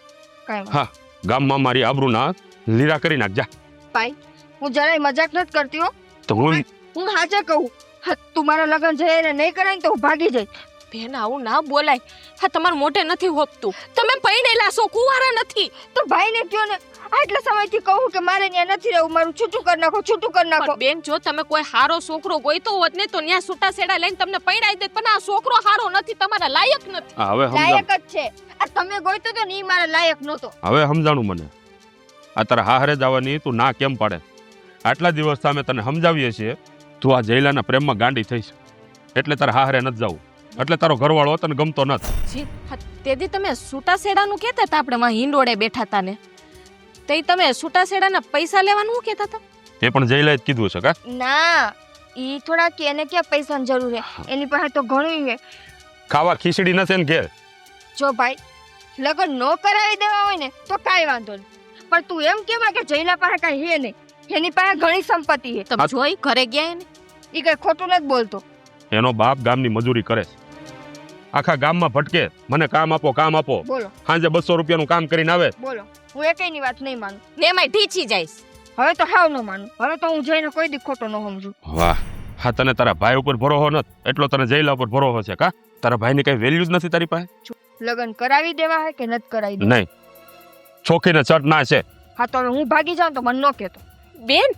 Speaker 2: કાંઈ
Speaker 5: હા ગામમાં મારી આબરૂના લીરા કરી નાખ જા.
Speaker 2: ભાઈ હું જરાય મજાક નથી કરતી હો.
Speaker 5: તો હું
Speaker 2: હું સાચે કહું. હા, તું મારા લગ્ન જઈને નહીં કરાય ને તો હું ભાગી જઈશ.
Speaker 1: બેન આવું ના બોલાય. હા તમારા મોઢે નથી હોપતું. તમે પૈણેલા છો, કુંવારા નથી.
Speaker 2: તો ભાઈને કયો ને, આટલા સમયથી કહું કે મારે ત્યાં નથી રહેવું, મારું છૂટું કરી નાખો, છૂટું કરી નાખો.
Speaker 1: પણ બેન જો તમે કોઈ હારો છોકરો ગોઈતો હોત ને તો ન્યા છૂટા છેડા લઈને તમને પૈણાઈ દેત, પણ આ છોકરો હારો નથી, તમારા લાયક નથી.
Speaker 5: હા, હવે સમજાણ
Speaker 2: લાયક જ છે. આ તમે ગોઈતો તો ને ઈ મારા લાયક નહોતો.
Speaker 5: હવે સમજાણું મને. આ તારા હારે જવાની તું ના કેમ પાડે? આટલા દિવસ સામે તને સમજાવીએ છીએ તું આ જયલાના પ્રેમમાં ગાંડી થઈશ એટલે તારા હારે નથી જવું, એટલે તારો ઘરવાળો તને ગમતો નથી.
Speaker 1: જી હા તેથી તમે છૂટા છેડાનું કહેતા હતા, આપણે માં હિંડોળે બેઠા હતા ને તે તમે છૂટા છેડાના પૈસા લેવાનું કહેતા હતા.
Speaker 5: એ પણ જયલાએ જ કીધું છે કા?
Speaker 2: ના, ઈ થોડા કે એને ક્યાં પૈસાની જરૂર છે, એની પાસે તો ઘણું છે.
Speaker 5: ખાવા ખીચડી નથી ને ઘેર.
Speaker 2: જો ભાઈ લગ્ન નો કરાવી દેવા હોય ને તો કાંઈ વાંધો નહીં, પણ તું એમ કેવા કે જયલા પાસે કાંઈ હે નહીં, એની પાસે ઘણી સંપત્તિ છે.
Speaker 1: તમે જોઈ ઘરે ગયા ને
Speaker 2: ઈ કઈ ખોટું નથી બોલતો.
Speaker 5: એનો બાપ ગામની મજૂરી કરે છે, આખા ગામમાં ભટકે, મને કામ આપો કામ આપો.
Speaker 2: બોલો
Speaker 5: સાંજે 200 રૂપિયાનું કામ કરીને આવે.
Speaker 2: બોલો, હું એકેયની વાત નહીં માનું.
Speaker 1: ને એમાંય ઢીચી જઈશ.
Speaker 2: હવે તો હાવ ન માનું. હવે તો હું જઈને કોઈ દી ખોટો ન સમજુ.
Speaker 5: વાહ, હા તને તારા ભાઈ ઉપર ભરોસો નથી એટલો તને જયલા ઉપર ભરોસો છે કા? તારા ભાઈની કઈ વેલ્યુ જ નથી તારી પાસે?
Speaker 2: લગ્ન કરાવી દેવા હે કે નથી કરાવી દેવા?
Speaker 5: નહીં, છોકરીને ચટ ના છે.
Speaker 2: હા તો હવે હું ભાગી જાઉં તો મને ન કહેતો.
Speaker 1: બેન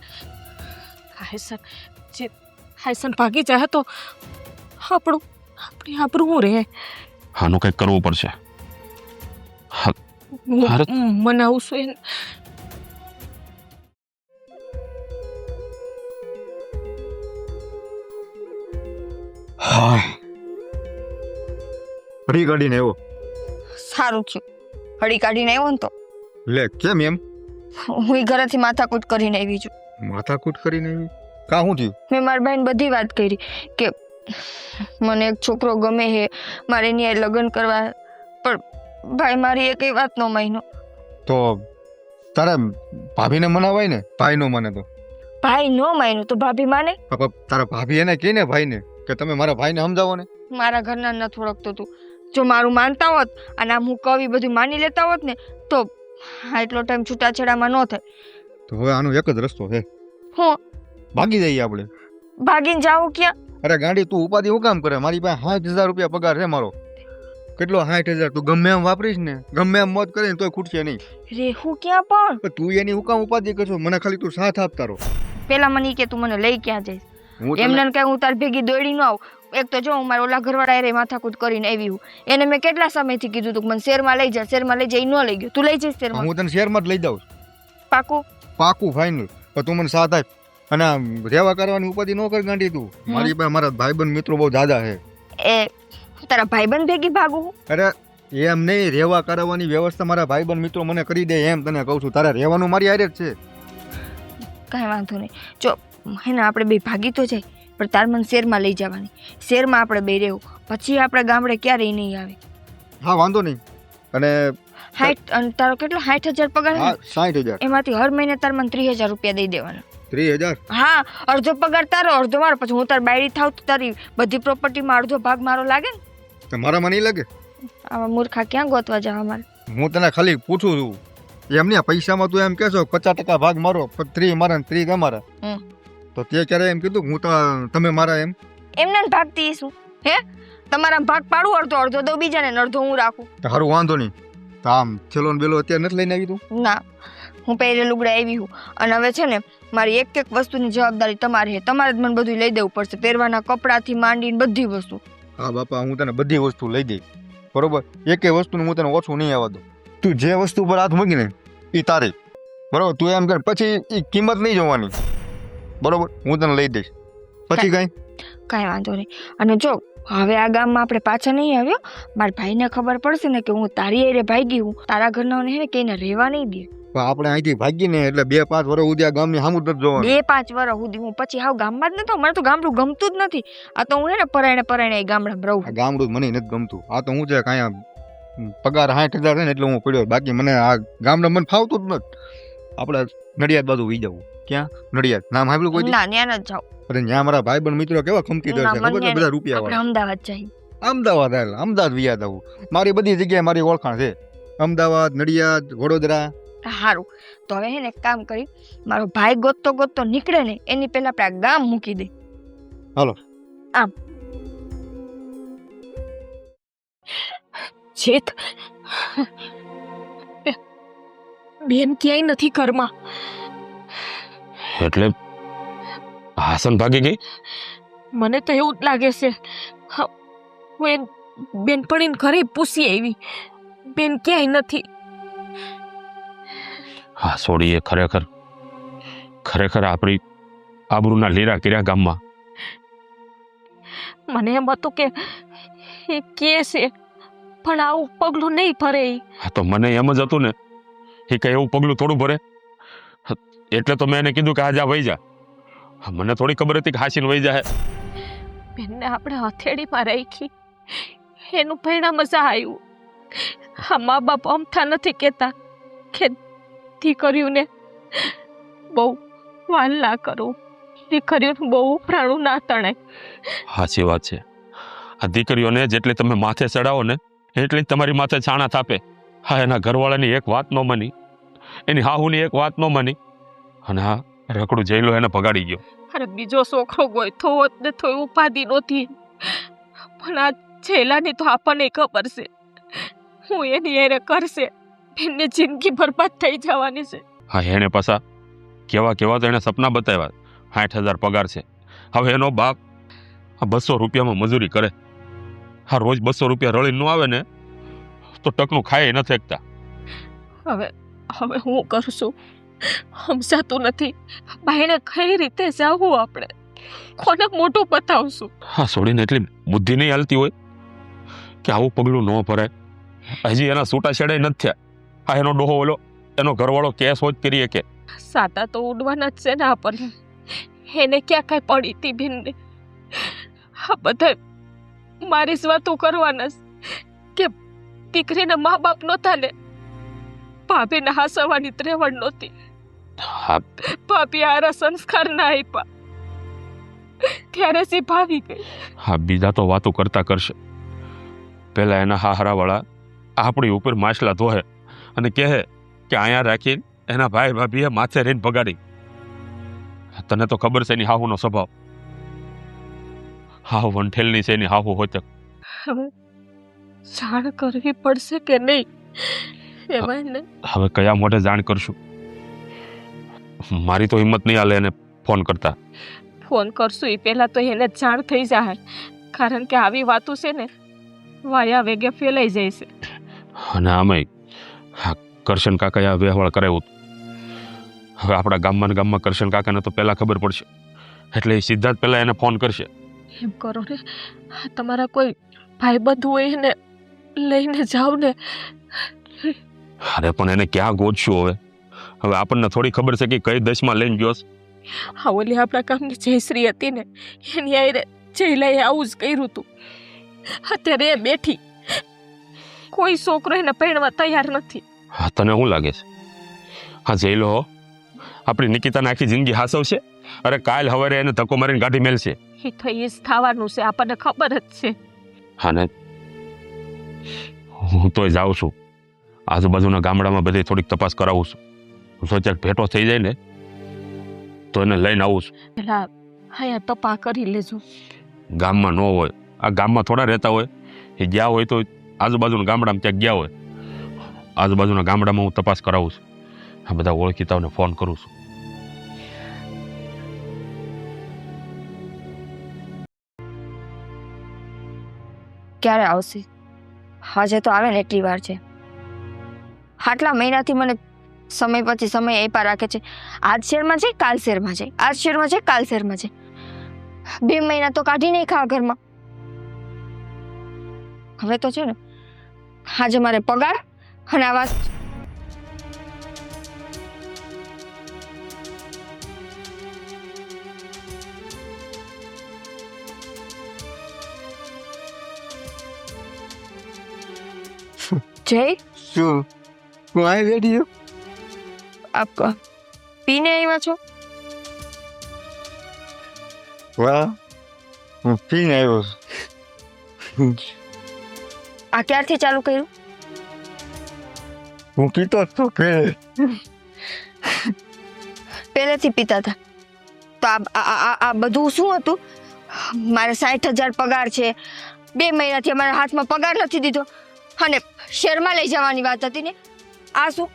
Speaker 1: હાયસન ભાગી જાય તો આપણી આબરૂ હું રહે.
Speaker 5: આનું કંઈક કરવું પડશે. ભારત-
Speaker 1: મને આવું શું
Speaker 3: હાય ફરી કાઢીને આવ્યો.
Speaker 2: સારું થયું હળી કાઢીને આવ્યો ને તો.
Speaker 3: લે કેમ એમ
Speaker 2: હું ઘરેથી માથાકૂટ કરીને આવી છું.
Speaker 3: માથાકૂટ કરીને આવી? કા શું થયું?
Speaker 2: મેં મારા ભાઈને બધી વાત કરી કે મને એક છોકરો ગમે છે, મારે એની હારે લગ્ન કરવા, પણ ભાઈ મારી એક વાત નો માન્યો.
Speaker 3: તો તારા ભાભીને મનાવાય ને, ભાઈ નો મને તો.
Speaker 2: ભાઈ નો માન્યો તો ભાભી માને?
Speaker 3: બાપા, તારા ભાભી એને કહે ને ભાઈને કે તમે મારા ભાઈને સમજાવો ને.
Speaker 2: મારા ઘરના નથી ઓળખતો તું. જો મારું માનતા હોત અને આમ હું કવિ બધું માની લેતા હોત ને તો એટલો ટાઈમ છૂટાછેડામાં ન થાય.
Speaker 3: તો હવે આનો એક જ રસ્તો છે.
Speaker 2: હું
Speaker 3: ભાગી જઈએ આપણે.
Speaker 2: ભાગીને જાઉં ક્યાં?
Speaker 3: અરે ગાંડી, તું ઉપાધિ હું કામ કરે? મારી પાસે 60,000 રૂપિયા પગાર છે મારો. કેટલો 60,000? તું ગમે એમ વાપરીશ ને, ગમે એમ મોત કરીને તોય ખૂટશે નહીં.
Speaker 2: રેહું ક્યાં પણ?
Speaker 3: પણ તું એની હું કામ ઉપાધિ કરશો? મને ખાલી તું સાથ આપતા રહો.
Speaker 2: પેલા મને ઈ કે તું મને લઈ ક્યાં જઈશ?
Speaker 3: હું તને-
Speaker 2: એમને કઈ હું તાર ભેગી દોડી ન આવું. એક તો જો હું મારા ઓલા ઘરવાળા હારે માથાકૂટ કરીને આવી હું. એને મેં કેટલા સમયથી કીધું તું કે મને શેરમાં લઈ જા, શેરમાં લઈ જઈ ન લઈ ગયો. તું લઈ જઈશ શેરમાં?
Speaker 3: હું તને શેરમાં જ લઈ જાઉં છું.
Speaker 2: પાકું?
Speaker 3: પાકું ફાઇનલ. પણ તું મને સાથ આપ. અને આમ રહેવા કરવાની ઉપાધિ ન કર ગાંડી તું. મારી પાસે મારા ભાઈબંધ મિત્રો બહુ દાદા છે.
Speaker 2: એ તારા ભાઈબંધ ભેગી ભાગું હું?
Speaker 3: અરે એમ નહીં, રહેવા કરવાની વ્યવસ્થા મારા ભાઈબંધ મિત્રો મને કરી દે એમ તને કહું છું. તારે રહેવાનું મારી હારે જ છે.
Speaker 2: કાંઈ વાંધો નહીં. જો હે ને આપણે બે ભાગી તો જાય, પણ તાર મને શેરમાં લઈ જવાની. શેરમાં આપણે બે રહેવું, પછી આપણે ગામડે ક્યારેય નહીં આવે.
Speaker 3: હા વાંધો નહીં. અને
Speaker 2: 60 અને તારો કેટલો 60,000 પગાર છે
Speaker 3: હા
Speaker 2: ને?
Speaker 3: 60,000.
Speaker 2: એમાંથી હર મહિને તાર મને 30,000 રૂપિયા દઈ દેવાના.
Speaker 3: 30,000?
Speaker 2: હા, અડધો પગાર તારો, અડધો મારો. પછી હું તાર બાયડી થાવ તો તારી બધી પ્રોપર્ટીમાં અડધો ભાગ મારો લાગે ને.
Speaker 3: તો મારામાં નહીં લાગે?
Speaker 2: આવા મૂર્ખા ક્યાં ગોતવા જવા મારે?
Speaker 3: હું તને ખાલી પૂછું છું. એમ નહીં, પૈસામાં તું એમ કહેશો 50% ભાગ મારો, 30 મારા ને 30 તમારા.
Speaker 2: હમ.
Speaker 3: તો તે ક્યારે એમ કીધું હું તો તમે મારા એમ?
Speaker 2: એમને જ ભાગતી શું? હે તમારા ભાગ પાડું, અડધો અડધો દઉં બીજાને ને અડધો હું રાખું.
Speaker 3: તો સારું વાંધો નહીં. તો આમ છેલ્લો ને બેલો અત્યારે નથી લઈને આવી તું?
Speaker 2: ના, હું પહેરે લુગડા આવી હું. અને હવે છે ને મારી એક એક વસ્તુની જવાબદારી તમારી છે. તમારે જ મને બધું લઈ દેવું પડશે, પહેરવાના કપડાથી માંડીને બધી વસ્તુ.
Speaker 3: હા બાપા, હું તને બધી વસ્તુ લઈ દઈશ. બરોબર? એકે વસ્તુનું હું તને ઓછું નહીં આવવા દઉં. તું જે વસ્તુ પર હાથ મૂકીને એ તારી. બરોબર? તું એમ કર, પછી એ કિંમત નહીં જોવાની. બરોબર? હું તને લઈ દઈશ. પછી કઈ
Speaker 2: કાંઈ વાંધો નહીં. અને જો હવે આ ગામમાં આપણે પાછા નહીં આવ્યો, મારા ભાઈને ખબર પડશે ને કે હું તારી હારે ભાગી હું, તારા ઘરનાઓને હે ને કે એને રહેવા નહીં દે.
Speaker 3: પણ આપણે અહીંથી ભાગીને એટલે 2-5 વર્ષ સુધી આ ગામની સામું જ નથી જોવાનું.
Speaker 2: 2-5 વર્ષ સુધી હું પછી હાવ ગામમાં જ નતો. મને તો ગામડું ગમતું જ નથી. આ તો હું હે ને પરાયણે ગામડામાં રહું.
Speaker 3: આ ગામડું મને નથી ગમતું. આ તો હું છે કાંઈ આમ પગાર 60,000 છે ને એટલે હું પડ્યો. બાકી મને આ ગામડા મને ફાવતું જ નથી. આપણે નડિયાદ બાજુ વી જવું. ક્યાં? નડિયાદ નામ સાંભળ્યું કોઈ દી?
Speaker 2: ના, ત્યાં ન જાવ.
Speaker 3: અરે ત્યાં મારા ભાઈબંધ મિત્રો કેવા ખમતી દર છે
Speaker 2: ના,
Speaker 3: ખબર છે?
Speaker 2: મને
Speaker 3: બધા રૂપિયા
Speaker 2: આપણે
Speaker 3: વાળા.
Speaker 2: અમદાવાદ જઈએ.
Speaker 3: અમદાવાદ હાલ, અમદાવાદ વિયાદ આવું. મારી બધી જગ્યાએ મારી ઓળખાણ છે. અમદાવાદ, નડિયાદ, વડોદરા.
Speaker 2: સારું, તો હવે હે ને એક કામ કરી, મારો ભાઈ ગોતતો ગોતતો નીકળે ને એની પહેલા આપણે આ ગામ મૂકી દે.
Speaker 3: હાલો.
Speaker 2: આમ
Speaker 1: જીત, બેન ક્યાંય નથી ઘરમાં.
Speaker 5: એટલે હાસન ભાગી ગઈ?
Speaker 1: મને તો એવું જ લાગે છે. હું બેનપણીને ઘરે પૂછી આવી, બેન ક્યાંય નથી.
Speaker 5: હા સોડીએ ખરેખર ખરેખર આપણી આબરૂના લીરા કર્યા ગામમાં.
Speaker 1: મને એમ હતું કે એ કે છે, પણ આવું પગલું નહીં ભરે ઈ.
Speaker 5: હા તો મને એમ જ હતું ને, એ કઈ એવું પગલું થોડું ભરે. એટલે તો મેં એને કીધું કે આજા વહી જા. મને થોડી ખબર હતી કે હાસીને વહી જાય.
Speaker 1: બેનને આપણે હથેળીમાં રાખી, એનું પરિણામ જ આવ્યું. હા, મા બાપ અમથા નથી કહેતા કે દીકરીઓને બહુ વાલા કરું, દીકરીઓને બહુ ઉપરાણું ના તણાય.
Speaker 5: સાચી વાત છે. આ દીકરીઓને જેટલી તમે માથે ચડાવો ને એટલી જ તમારી માથે છાણા થાપે. હા, એના ઘરવાળાની એક વાત ન માની, એની હાહુની એક વાત ન માની, અને હા રકડું જઈલો એને ભગાડી ગયો.
Speaker 1: અરે બીજો છોકરો ગોઈથો હોત ને તો ઉપાધિ નહોતી, પણ આ છેલ્લાની તો આપણને ખબર છે હું એની એરે કરશે, બેનની જિંદગી બરબાદ થઈ જવાની છે.
Speaker 5: હા, એને પાછા કેવા કેવા તો એને સપના બતાવ્યા. 60,000 પગાર છે. હવે એનો બાપ 200 રૂપિયામાં મજૂરી કરે. હા, રોજ 200 રૂપિયા રળી ન આવે ને તો ટકનું ખાય ન થકતા.
Speaker 1: હવે હું કરું છું સમજાતું નથી. ભાઈને કઈ રીતે જાવું આપણે, કોને મોટું બતાવશું?
Speaker 5: હા, છોડીને એટલી બુદ્ધિ નહીં હાલતી હોય કે આવું પગલું ન ભરાય. હજી એના છૂટાછેડાય નથી થયા. હા, એનો ડોહો ઓલો એનો ઘરવાળો કેસ હોજ કરીએ કે
Speaker 1: સાતા તો ઉડવાના જ છે ને આપણને. એને ક્યાં કઈ પડી હતી બેનને? આ બધા મારી જ વાતો કરવાના કે દીકરીના મા બાપ નહોતા ને, ભાભીને હાસવાની ત્રેવડ નહોતી.
Speaker 5: હા,
Speaker 1: ભાભી આરા સંસ્કાર ના આપ્યા ત્યારે સી ભાવી ગઈ.
Speaker 5: હા, બીજા તો વાતો કરતા કરશે. પેલા એના હાહરાવાળા આપણી ઉપર માછલા ધોહે અને કહે કે અહીંયા રાખીને એના ભાઈ ભાભીએ માથે રહીને ભગાડી. તને તો ખબર છે એની હાહુનો સ્વભાવ. હાહુ વંઠેલની છે એની હાહુ હોતક.
Speaker 1: હવે જાણ કરવી પડશે કે નહીં એમાં ને?
Speaker 5: હવે કયા મોઢે જાણ કરશું? મારી તો હિંમત નહીં હાલે એને ફોન કરતા.
Speaker 1: ફોન કરશું એ પહેલા તો એને જાણ થઈ જાય, કારણ કે આવી વાતો છે ને વાયા વેગે ફેલાઈ જાય છે.
Speaker 5: અને આમાંય હા કરશન કાકાએ આ વ્યવહાર કરાવ્યું. હવે આપણા ગામમાં કરશન કાકાને તો પહેલાં ખબર પડશે, એટલે એ સીધા જ પહેલાં એને ફોન કરશે.
Speaker 1: એમ કરો ને, તમારા કોઈ ભાઈબંધ હોય એને લઈને જાઓ ને.
Speaker 5: અરે પણ એને ક્યાં ગોતશું હવે? હવે આપણને થોડી ખબર છે કે કઈ દશમાં લઈને ગયો છે.
Speaker 1: હા, ઓલી આપણા ગામની જયશ્રી હતી ને, એની આરે જયલાએ આવું જ કર્યું હતું. અત્યારે એ બેઠી, કોઈ છોકરો એને પરણવા તૈયાર નથી.
Speaker 5: હા, તને શું લાગે છે? હા, જઈ લો આપણી નિકિતાને આખી જિંદગી હાસવશે. અરે કાલ હવારે એને ધક્કો મારીને ગાડી મેલશે.
Speaker 1: એ તો એ જ થવાનું છે, આપણને ખબર જ છે.
Speaker 5: હા ને, હું તોય જાઉં છું આજુબાજુના ગામડામાં બધી થોડીક તપાસ કરાવું છું. જો ક્યાંક ભેટો થઈ જાય ને તો એને લઈને આવું છું.
Speaker 1: પેલા અહીંયા તપા કરી લેજો.
Speaker 5: ગામમાં ન હોય, આ ગામમાં થોડા રહેતા હોય. એ ગયા હોય તો આજુબાજુના ગામડામાં ક્યાંક ગયા હોય. આજુબાજુના ગામડામાં હું તપાસ કરાવું છું. આ બધા ઓળખીતાઓને ફોન કરું છું.
Speaker 2: ક્યારે આવશે? આજે તો આવે ને એટલી વાર છે. આટલા મહિનાથી મને સમય પછી સમય આપ્યા રાખે છે. આજ શેરમાં જાય, કાલ શેરમાં જાય, આજ શેરમાં જાય, કાલ શેરમાં જાય. 2 મહિના તો કાઢી નહીં ખા ઘરમાં. હવે તો છે ને આજે મારે પગાર અને આવાસ. જય
Speaker 3: શું હું અહીં બેઠી છું?
Speaker 2: આપ પીને આવ્યા છો?
Speaker 3: વાહ, હું પીને આવ્યો છું.
Speaker 2: આ ક્યારથી ચાલુ કર્યું?
Speaker 3: હું પીતો જ તો પહેલે.
Speaker 2: પહેલેથી પીતા હતા તો આ બધું શું હતું? મારે 60,000 પગાર છે, 2 મહિનાથી અમારા હાથમાં પગાર નથી દીધો અને શહેરમાં લઈ જવાની વાત હતી ને. આ શું?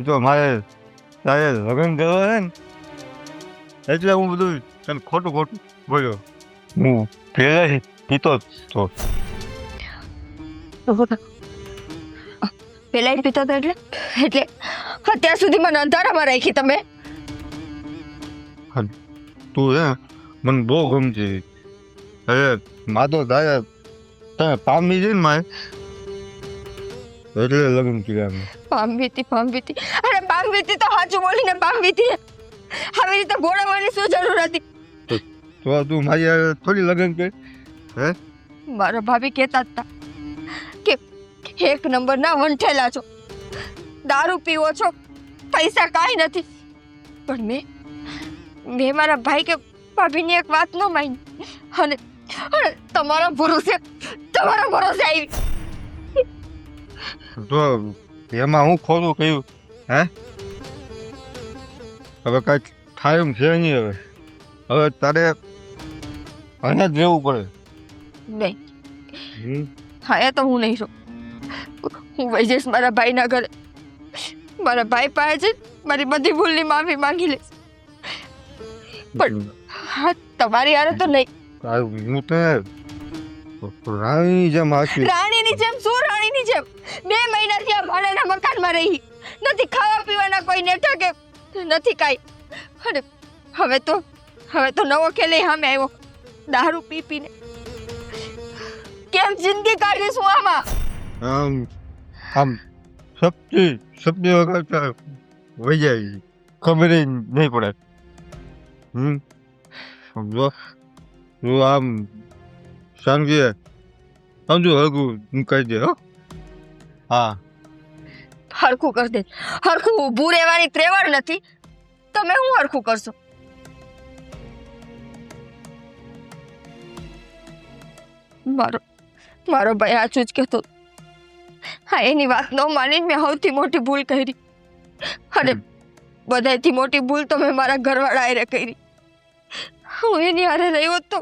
Speaker 3: તો મારે તારે લગ્ન કરવા છે ને એટલે હું બધું તને ખોટું ખોટું બોલ્યો. હું પહેલેથી પીતો જ તો.
Speaker 2: પેલા પીતો હતો એટલે અત્યાર સુધી મને અંધારામાં રાખી તમે.
Speaker 3: તું હે મને બહુ ગમતી. અરે માતો તારે તને પામી છે ને મારે એટલે લગ્ન કર્યા મેં.
Speaker 2: પામવી હતી અરે પામવી હતી તો સાચું બોલીને પામવી હતી. આવી રીતે બોલાવવાની શું જરૂર હતી?
Speaker 3: તો તું મારી હારે થોડી લગ્ન કર. હે
Speaker 2: મારા ભાભી કહેતા હતા કે 1 નંબરના વંઠેલા છો, દારૂ પીવો છો, પૈસા કાંઈ નથી. પણ મેં મારા ભાઈ કે ભાભીની એક વાત ન માની અને તમારા ભરોસે આવી.
Speaker 3: તો એમાં હું ખોટું કહ્યું? હે હવે કાંઈક થાય એમ છે નહીં. હવે તારે અહીંયા જ રહેવું પડે.
Speaker 2: નહીં, હા એ તો હું નહીં છું. હું વહી જઈશ મારા ભાઈના ઘરે. મારા ભાઈ પાસે મારી બધી ભૂલની માફી માંગી લઈશ. પણ હા તમારી હારે તો નહીં.
Speaker 3: હું તને રાણીની જેમ આશી.
Speaker 2: રાણીની જેમ શું? રાણીની જેમ 2 મહિનાથી આ ભાડાના મકાનમાં રહી, નથી ખાવા પીવાના કોઈ નેઠા કે નથી કાંઈ. અને હવે તો નવો ખેલે સામે આવ્યો, દારૂ પી પીને. કેમ જિંદગી કાઢીશું આમાં?
Speaker 3: આમ સપની વગર વહી જાય, ખબર નહીં પડે. સમજો તું આમ શાંતિ સમજો હરખું કહી દે. હા
Speaker 2: હરખું કરી દે. હરખું ઊભું રહેવાની ત્રેવડ નથી. તમે હું હરખું કરશો? મારો ભાઈ સાચું જ કહેતો. હા એની વાત ન માનીને મેં સૌથી મોટી ભૂલ કરી. અને બધાયથી મોટી ભૂલ તો મેં મારા ઘરવાળા હારે કરી. હું એની હારે રહ્યો તો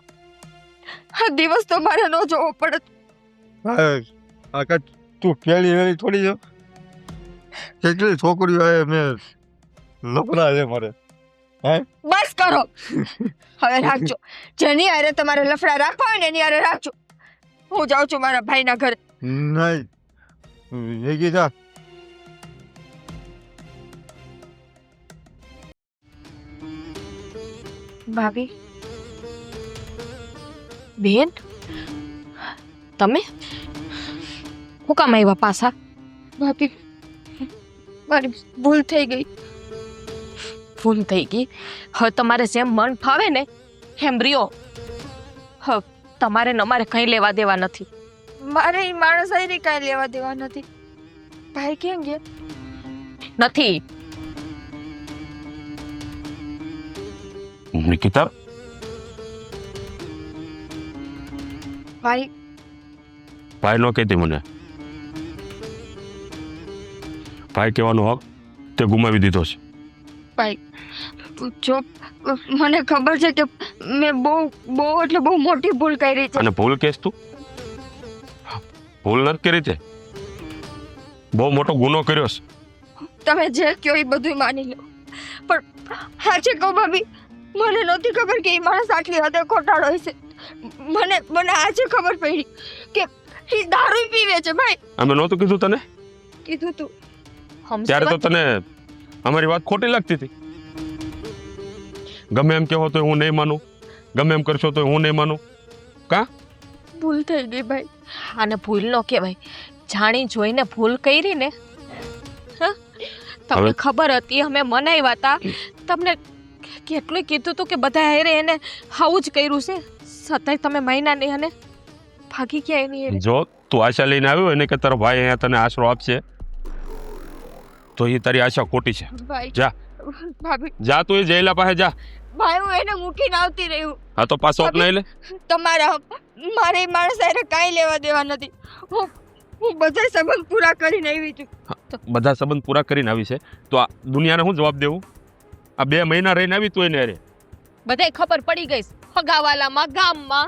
Speaker 2: આ દિવસ તો મારે ન જોવો પડત.
Speaker 3: આ કાંઈ તું પહેલી વેલી થોડી જો. કેટલી છોકરીઓ આવે મેં લફડા છે મારે. હે
Speaker 2: બસ કરો હવે. રાખજો જેની હારે તમારે લફડા રાખવા હોય ને એની હારે રાખજો. હું જાઉં છું મારા ભાઈના ઘરે.
Speaker 3: નહીં એ કીધા
Speaker 2: ભાભી
Speaker 1: બેન તમે હું કામ આવ્યા પાછા?
Speaker 2: ભાભી મારી ભૂલ થઈ ગઈ.
Speaker 1: ભૂલ થઈ ગઈ? હવે તમારે જેમ મન ફાવે ને એમ રહ્યો. હવે તમારે ને અમારે કંઈ લેવા દેવા નથી.
Speaker 2: મારે એ માણસ આઈને કાંઈ લેવા દેવા નથી. ભાઈ કેમ ગયા?
Speaker 1: નથી.
Speaker 5: નિકિતા,
Speaker 2: ભાઈ
Speaker 5: ભાઈ નો કહેતી મને. ભાઈ કહેવાનો હક તે ગુમાવી દીધો છે.
Speaker 2: ભાઈ જો મને ખબર છે કે મેં બહુ એટલે બહુ મોટી ભૂલ કરી છે.
Speaker 5: અને ભૂલ કેસ તું? ભૂલ નથી કરી તે, બહુ મોટો ગુનો કર્યો છે.
Speaker 2: તમે જે કહો એ બધું માની લો. પણ સાચે કહું ભાભી, મને નહોતી ખબર કે એ માણસ આટલી હદે ખોટાડો હશે. મને આજે ખબર પડી કે એ દારૂ પીવે છે. ભાઈ
Speaker 5: અમે નહોતું કીધું તને?
Speaker 2: કીધું તું
Speaker 5: ત્યારે તો તને અમારી વાત ખોટી લાગતી હતી. ગમે એમ કહેવો તો હું નહીં માનું, ગમે એમ કરશો તો હું નહીં માનું. કા
Speaker 2: ભૂલ થઈ ગઈ ભાઈ.
Speaker 1: આને ભૂલ ન કહેવાય. જાણી જોઈને ભૂલ કરી ને. તમને ખબર હતી, અમે મનાવ્યા હતા. તમને કેટલું કીધું હતું કે બધા હેરે એને આવું જ કર્યું છે, છતાંય તમે માન્યા નહીં અને ભાગી ગયા એની હેરે.
Speaker 5: જો તું આશા લઈને આવ્યો એને કે તારો ભાઈ અહીંયા તને આશરો આપશે, તો એ તારી આશા ખોટી છે.
Speaker 2: ભાઈ
Speaker 5: જા
Speaker 2: ભાભી
Speaker 5: જા, તું એ જયલા પાસે જા.
Speaker 2: ભાઈ હું એને મૂકીને આવતી રહ્યું.
Speaker 5: હા તો પાછો અપનાવી લે.
Speaker 2: તમારા મારે એ માણસ હારે કાંઈ લેવા દેવા નથી. હું બધા સંબંધ પૂરા કરીને આવી છું.
Speaker 5: બધા સંબંધ પૂરા કરીને આવી છે તો આ દુનિયાને શું જવાબ દેવું? આ 2 મહિના રહીને આવી તું એને અરે
Speaker 1: બધાય ખબર પડી ગઈ છે. હગાવાલામાં ગામમાં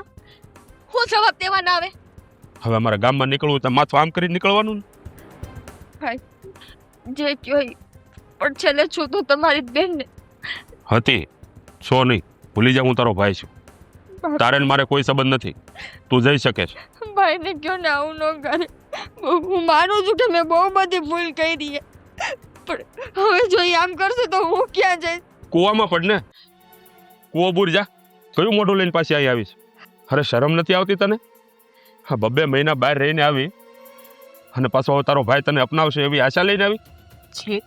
Speaker 1: હું જવાબ દેવાના આવે?
Speaker 5: હવે અમારા ગામમાં નીકળવું તો માથું આમ કરીને નીકળવાનું ને.
Speaker 2: જે કયો ઈ. પણ છેલ્લે છું તો તમારી બેન
Speaker 5: હતી છો નહીં, ભૂલી જા હું તારો ભાઈ છું. તારે ને મારે કોઈ સંબંધ નથી, તું જઈ શકે છે.
Speaker 2: ભાઈને કયો ને આવું ન કરે. હું માનું છું કે મેં બહુ બધી ભૂલ કરી છે, પણ હવે જો ઈ આમ કરશે તો હું ક્યાં જઈશ?
Speaker 5: કૂવામાં પડ ને, કૂવો બૂર જા. કયું મોઢું લઈને પાછી અહીં આવીશ? અરે શરમ નથી આવતી તને? હા 2 મહિના બહાર રહીને આવી અને પાછો હવે તારો ભાઈ તને અપનાવશે એવી આશા લઈને આવી?
Speaker 1: જીત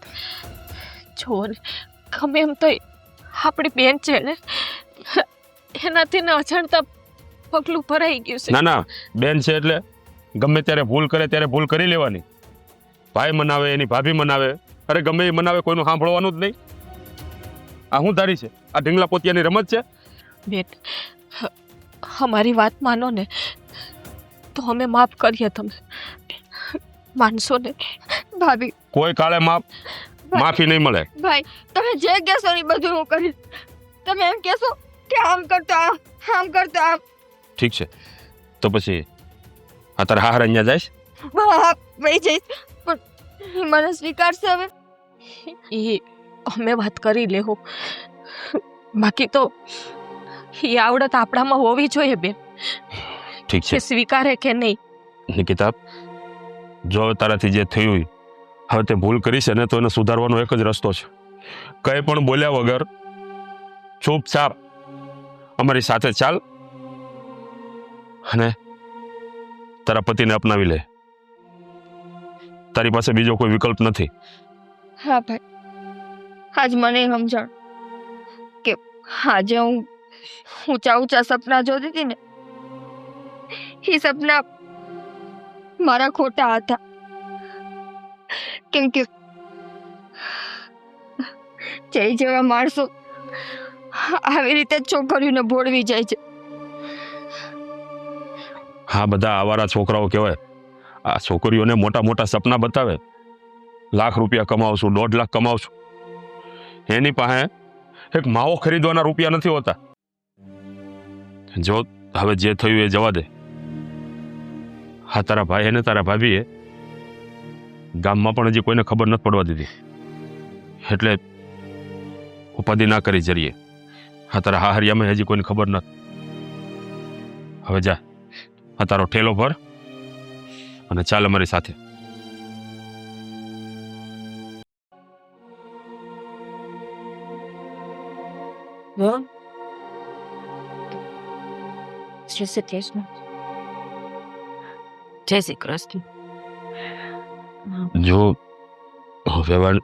Speaker 1: જો ને, ગમે એમ તો આપણી બેન છે ને, એનાથી ને અજાણતા પગલું ભરાઈ ગયું છે.
Speaker 5: ના ના, બેન છે એટલે ગમે ત્યારે ભૂલ કરે ત્યારે ભૂલ કરી લેવાની. ભાઈ મનાવે, એની ભાભી મનાવે, અરે ગમે એ મનાવે, કોઈનું સાંભળવાનું જ નહીં. આ શું તારી છે? આ ઢીંગલા પોતિયાની રમત છે?
Speaker 1: બેન, અમારી વાત માનો ને તો અમે માફ કરીએ. તમે માનશો ને?
Speaker 2: ભાભી
Speaker 5: કોઈ કાળે માફી નહીં મળે.
Speaker 2: ભાઈ તમે જે કહેશો ને ઈ બધું હું કરીશ. તમે એમ કહેશો કે આમ કરતો આમ કરતો આમ.
Speaker 5: ઠીક છે તો પછી આ તારા હાર અહીંયા જઈશ?
Speaker 2: હા વહી જઈશ, પણ ઈ મને સ્વીકારશે હવે?
Speaker 1: એ અમે વાત કરી લેવું, બાકી તો એ આવડત આપણામાં હોવી જોઈએ બેન,
Speaker 5: ઠીક છે
Speaker 1: કે સ્વીકારે કે નહીં.
Speaker 5: નિકિતા, જો તારાથી જે થયું હોય, હવે તે ભૂલ કરી છે ને તો એને સુધારવાનો એક જ રસ્તો છે. કંઈ પણ બોલ્યા વગર ચૂપચાપ અમારી સાથે ચાલ અને તારા પતિને અપનાવી લે. તારી પાસે બીજો કોઈ વિકલ્પ નથી.
Speaker 2: હા ભાઈ, આજ મને સમજણ કે આજે હું ઊંચા સપના જોતી હતી ને, એ સપના મારા ખોટા હતા. કેમ કે જય જેવા માણસો આવી રીતે છોકરીઓને ભોળવી જાય છે.
Speaker 5: હા, બધા આવારા છોકરાઓ કહેવાય. આ છોકરીઓને મોટા મોટા સપના બતાવે, લાખ રૂપિયા કમાવશું, 1.5 લાખ કમાવશું. એની પાસે એક માવો ખરીદવાના રૂપિયા નથી હોતા. જો હવે જે થયું એ જવા દે. હા, તારા ભાઈ અને તારા ભાભીએ ગામમાં પણ હજી કોઈને ખબર નથી પડવા દીધી, એટલે ઉપાધિ ના કરી જરીએ. હા, તારા હાહરિયામાં હજી કોઈને ખબર નથી. હવે જા, આ તારો ઠેલો ભર અને ચાલ અમારી સાથે.
Speaker 1: જય શ્રી કૃષ્ણ. જય શ્રી કૃષ્ણ.
Speaker 5: જો વ્યવહાર,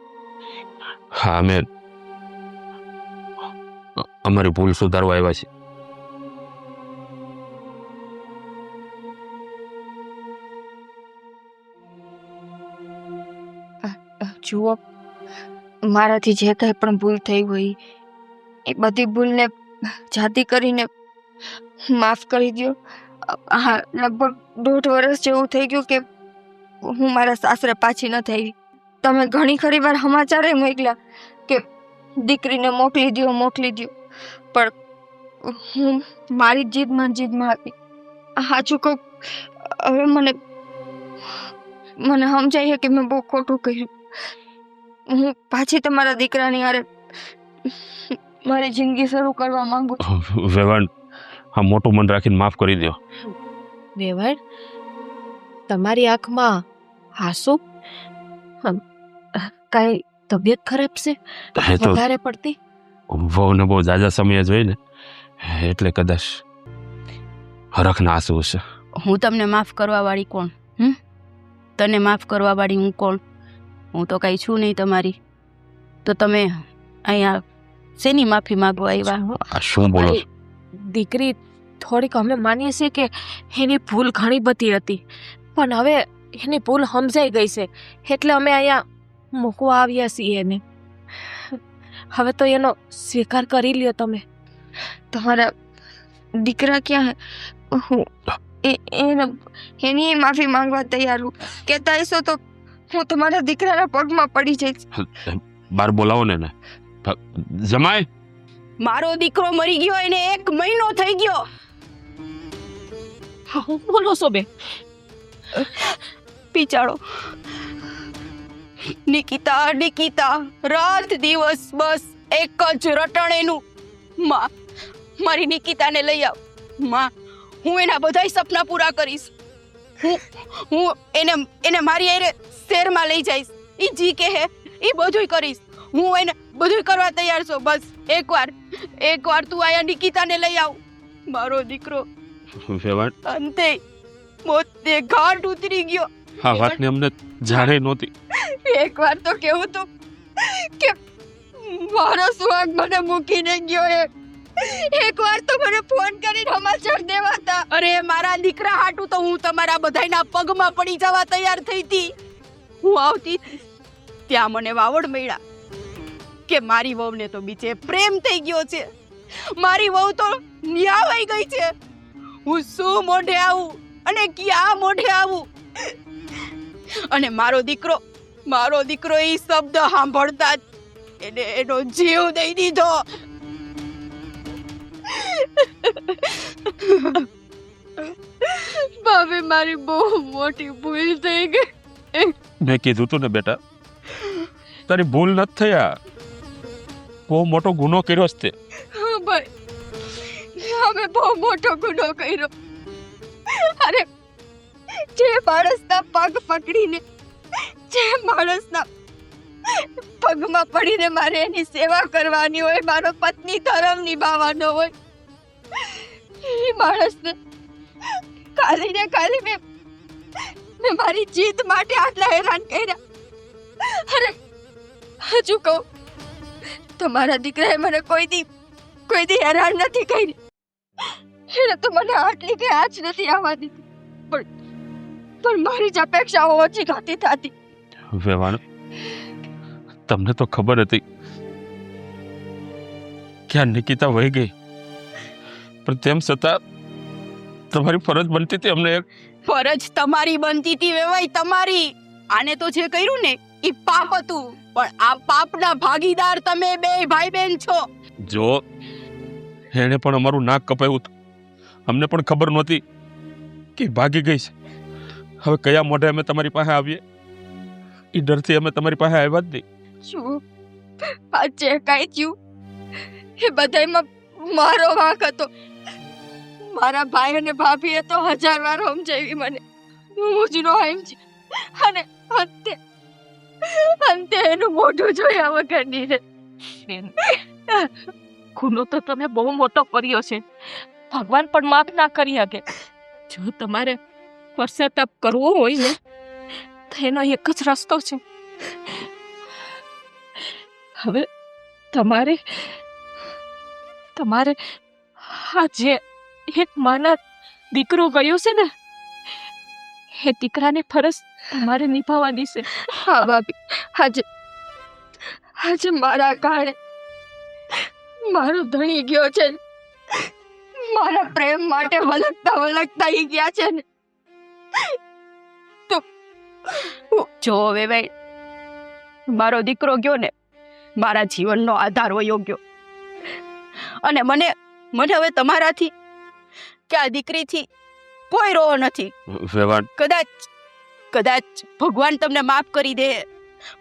Speaker 5: હા, અમે અમારી ભૂલ સુધારવા આવ્યા છીએ.
Speaker 2: જુઓ, મારાથી જે કંઈ પણ ભૂલ થઈ હોય એ બધી ભૂલને જાતિ કરીને માફ કરી દો. હા, લગભગ 1.5 વર્ષ જેવું થઈ ગયું કે હું મારા સાસરે પાછી નથી આવી. તમે ઘણી ખરી વાર સમાચારે મોકલ્યા કે દીકરીને મોકલી દો, પણ હું મારી જીદમાં હતી. સાચું કહું, હવે મને સમજાય છે કે મેં બહુ ખોટું કર્યું. હું પાછી તમારા દીકરાની હારે મારી જિંદગી શરૂ કરવા માંગુ છું.
Speaker 5: વેવાણ, હા, મોટું મન રાખીને માફ કરી દો.
Speaker 1: વેવાણ, તમારી આંખમાં આંસુ? કાંઈ તબિયત ખરાબ છે
Speaker 5: એ તો
Speaker 1: વધારે પડતી?
Speaker 5: વહુને બહુ ઝાઝા સમય જોઈ ને, એટલે કદાચ હરખના આંસુ હશે.
Speaker 4: હું તમને માફ કરવા વાળી કોણ? તને માફ કરવા વાળી હું કોણ? હું તો કાંઈ છું નહીં તમારી. તો તમે અહીંયા શેની માફી માંગવા આવ્યા?
Speaker 5: આ શું બોલો છો?
Speaker 1: દીકરી, થોડીક અમે માનીએ છીએ કે એની ભૂલ ઘણી બધી હતી, પણ હવે એની ભૂલ સમજાઈ ગઈ છે, એટલે અમે અહીંયા મૂકવા આવ્યા છીએ એને. હવે તો એનો સ્વીકાર કરી લ્યો તમે.
Speaker 2: તમારા દીકરા ક્યાં હે? હું એની માફી માંગવા તૈયાર હું. કહેતા હશો તો હું તમારા દીકરાના પગમાં પડી જઈશ.
Speaker 5: બાર બોલાવો ને એને. જમાય,
Speaker 4: મારો દીકરો મરી ગયો એને 1 મહિનો થઈ ગયો.
Speaker 1: હું બોલો છો બે?
Speaker 4: બિચારો નિકિતા રાત દિવસ બસ એક જ રટણ એનું. માં, મારી નિકિતાને લઈ આવ. માં, હું એના બધાય સપના પૂરા કરીશ. હું એને મારી હારે શહેરમાં લઈ જઈશ. ઈ જી કહે ઈ બધુંય કરીશ. હું એને બધુંય કરવા તૈયાર છું. બસ એકવાર તું આયા નિકિતાને લઈ આવ. મારો દીકરો
Speaker 5: વેવાણ,
Speaker 4: અંતે મોતે ઘાટ ઉતરી ગયો.
Speaker 5: આ વાતને અમને જાણે નહોતી.
Speaker 4: એકવાર તો કેવું તું કે મારો સુહાગ મને મૂકીને ગયો. એકવાર તો મને ફોન કરીને સમાચાર દેવાતા. અરે મારા દીકરા હાટું તો હું તમારા બધાયના પગમાં પડી જવા તૈયાર થઈ હતી. હું આવતી ત્યાં મને વાવડ મળ્યા કે મારી વહુને તો બીચે પ્રેમ થઈ ગયો છે. મારી વહુ તો ન્યાવાઈ ગઈ છે. હું શું મોઢે આવું અને ક્યાં મોઢે આવું? અને મારો દીકરો એ શબ્દ સાંભળતા જ એને એનો જીવ દઈ દીધો. ભાભી, મારી બહુ મોટી ભૂલ થઈ ગઈ.
Speaker 5: મેં કીધું તું ને બેટા, તારી ભૂલ નથી થયા. બહુ મોટો ગુનો કર્યો છે તે.
Speaker 4: હા ભાઈ, અમે બહુ મોટો ગુનો કર્યો. અરે જે માણસના પગ પકડીને, જે માણસના પગમાં પડીને મારે એની સેવા કરવાની હોય, મારો પત્ની ધર્મ નિભાવવાનો હોય, એ માણસને ખાલી મેં મારી જીત માટે આટલા હેરાન કર્યા. અરે હજુ કહું, તમારા દીકરાએ મને કોઈ દી હેરાન નથી કરી. એને તો મને આટલી કે આજ નથી આવવા દીધી. પણ મારી જ અપેક્ષાઓ ઓછી થતી.
Speaker 5: વેવાણ, તમને તો ખબર હતી કે આ નિકિતા વહી ગઈ, પણ તેમ છતાં તમારી ફરજ બનતી હતી અમને.
Speaker 4: ફરજ તમારી બનતી હતી વેવાઈ, તમારી. આને તો જે કર્યું ને એ પાપ હતું, પણ આ પાપના ભાગીદાર તમે બે ભાઈ બહેન છો.
Speaker 5: જો એણે પણ અમારું નાક કપાયું હતું, અમને પણ ખબર નહોતી કે ભાગી ગઈ છે. હવે કયા મોઢે અમે તમારી પાસે આવીએ? એ ડરથી અમે તમારી પાસે આવ્યા જ નહીં.
Speaker 2: શું આ જે કાંઈ થયું એ બધાયમાં મારો વાંક હતો. મારા ભાઈ અને ભાભીએ તો 1000 વાર સમજાવી મને. હું જ નો સમજી. અને અંતે એનું મોઢું જોયા વગરની રે.
Speaker 1: ગુનો તો તમે બહુ મોટો કર્યો છે. ભગવાન પણ માફ ના કરી શકે. જો તમારે પશ્ચાતાપ કરવો હોય ને તો એનો એક જ રસ્તો છે. હવે તમારે આ જે એક માના દીકરો ગયો છે ને, એ દીકરાની ફરજ તમારે નિભાવવાની છે.
Speaker 2: હા ભાભી, આજે મારા કારણે મારો ધણી ગયો છે. મારા પ્રેમ માટે વલકતા ઈ ગયા છે ને.
Speaker 4: જો વેવાઈ, મારો દીકરો ગયો ને, મારા જીવનનો આધાર વયો ગયો. અને મને હવે તમારાથી કે આ દીકરીથી કોઈ રોહ નથી.
Speaker 5: વેવાણ,
Speaker 4: કદાચ ભગવાન તમને માફ કરી દે,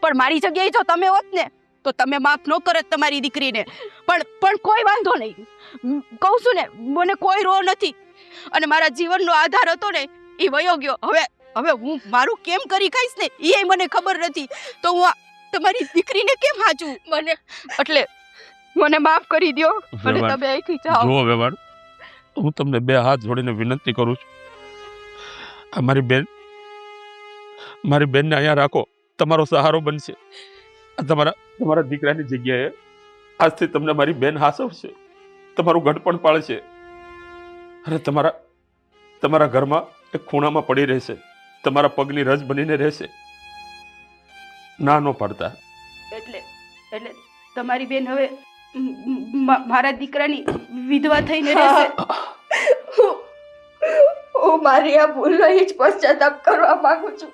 Speaker 4: પણ મારી જગ્યાએ જો તમે હોત ને તો તમે માફ ન કરત તમારી દીકરીને. પણ કોઈ વાંધો નહીં. કહું છું ને, મને કોઈ રોહ નથી. અને મારા જીવનનો આધાર હતો ને એ વયો ગયો. હવે હું મારું કેમ કરી ખાઈશ ને એ મને ખબર નથી. તો હું તમારી દીકરીને કેમ હાચું? એટલે મને માફ કરી દો અને તમે અહીંથી જાઓ.
Speaker 5: જો વેવાણ, હું તમને 2 હાથ જોડીને વિનંતી કરું છું, આ મારી બેનને અહીંયા રાખો. તમારો સહારો બનશે. આ તમારા દીકરાની જગ્યાએ આજથી તમને મારી બેન હાસવશે, તમારું ઘડપણ પાળશે અને તમારા ઘરમાં એક ખૂણામાં પડી રહેશે, તમારા પગની રજ બનીને રહેશે. ના નો પાડતા.
Speaker 4: એટલે તમારી બેન હવે મારા દીકરાની વિધવા થઈને રહેશે.
Speaker 2: હું મારી આ ભૂલનો જ પશ્ચાતાપ કરવા માંગુ છું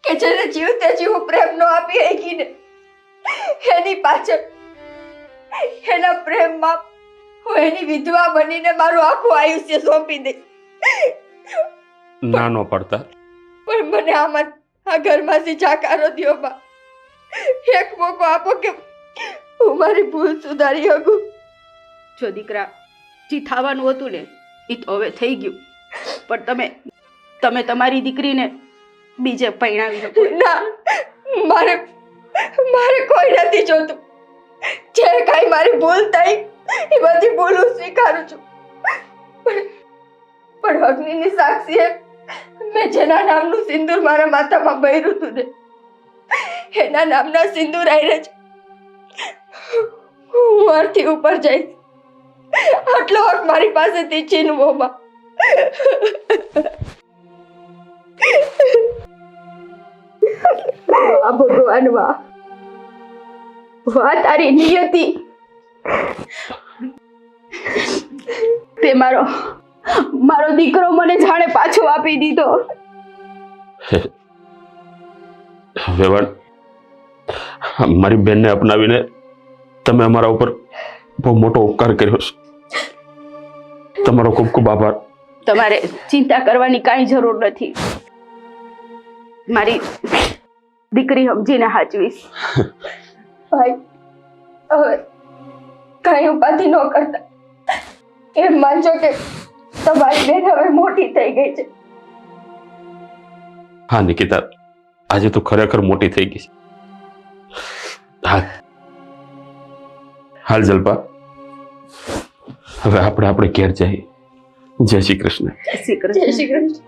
Speaker 2: કે જેને જીવતે જીવ પ્રેમ નો આપી શકીને એની પાછળ એના પ્રેમમાં હું એની વિધવા બનીને મારું આખું આયુષ્ય સોંપી દઈશ.
Speaker 5: ના નો પડતા.
Speaker 2: પણ મને આમાં આ ઘરમાંથી જાકારો દ્યો બા. એક મોકો આપો કે હું મારી ભૂલ સુધારી શકું.
Speaker 4: જો દીકરા, જે થવાનું હતું ને એ તો હવે થઈ ગયું, પણ તમે તમારી દીકરીને બીજે પરણાવી શકો.
Speaker 2: ના, મારે કોઈ નથી જોતું. જે કાંઈ મારી ભૂલ થઈ એ બધી ભૂલ હું સ્વીકારું છું. પણ અગ્નિની સાક્ષીએ મેં જેના નામનું સિંદૂર મારા માથામાં બહેર્યું હતું ને એના નામના સિંદૂર આઈને જ હું આરથી ઉપર જઈશ. આટલો હક મારી પાસેથી છીનવો બા. વાહ ભગવાન વાહ, વાહ તારી નિયતિ.
Speaker 4: તે મારો દીકરો મને જાણે પાછો આપી દીધો.
Speaker 5: વેવાણ, મારી બેનને અપનાવીને તમે અમારા ઉપર બહુ મોટો ઉપકાર કર્યો છે. તમારો ખૂબ ખૂબ આભાર.
Speaker 4: તમારે ચિંતા કરવાની કાંઈ જરૂર નથી. મારી દીકરી સમજીને હાચવીશ.
Speaker 2: ભાઈ, હવે કાંઈ ઉપાધિ ન કરતા. એમ માનજો કે તમારી બેન હવે મોટી થઈ ગઈ છે.
Speaker 5: હા નિકિતા, આજે તો ખરેખર મોટી થઈ ગઈ છે. હાલ જલ્પા, હવે આપણે ઘેર જઈએ. જય શ્રી કૃષ્ણ.
Speaker 4: જય શ્રી કૃષ્ણ.
Speaker 2: જય શ્રી કૃષ્ણ.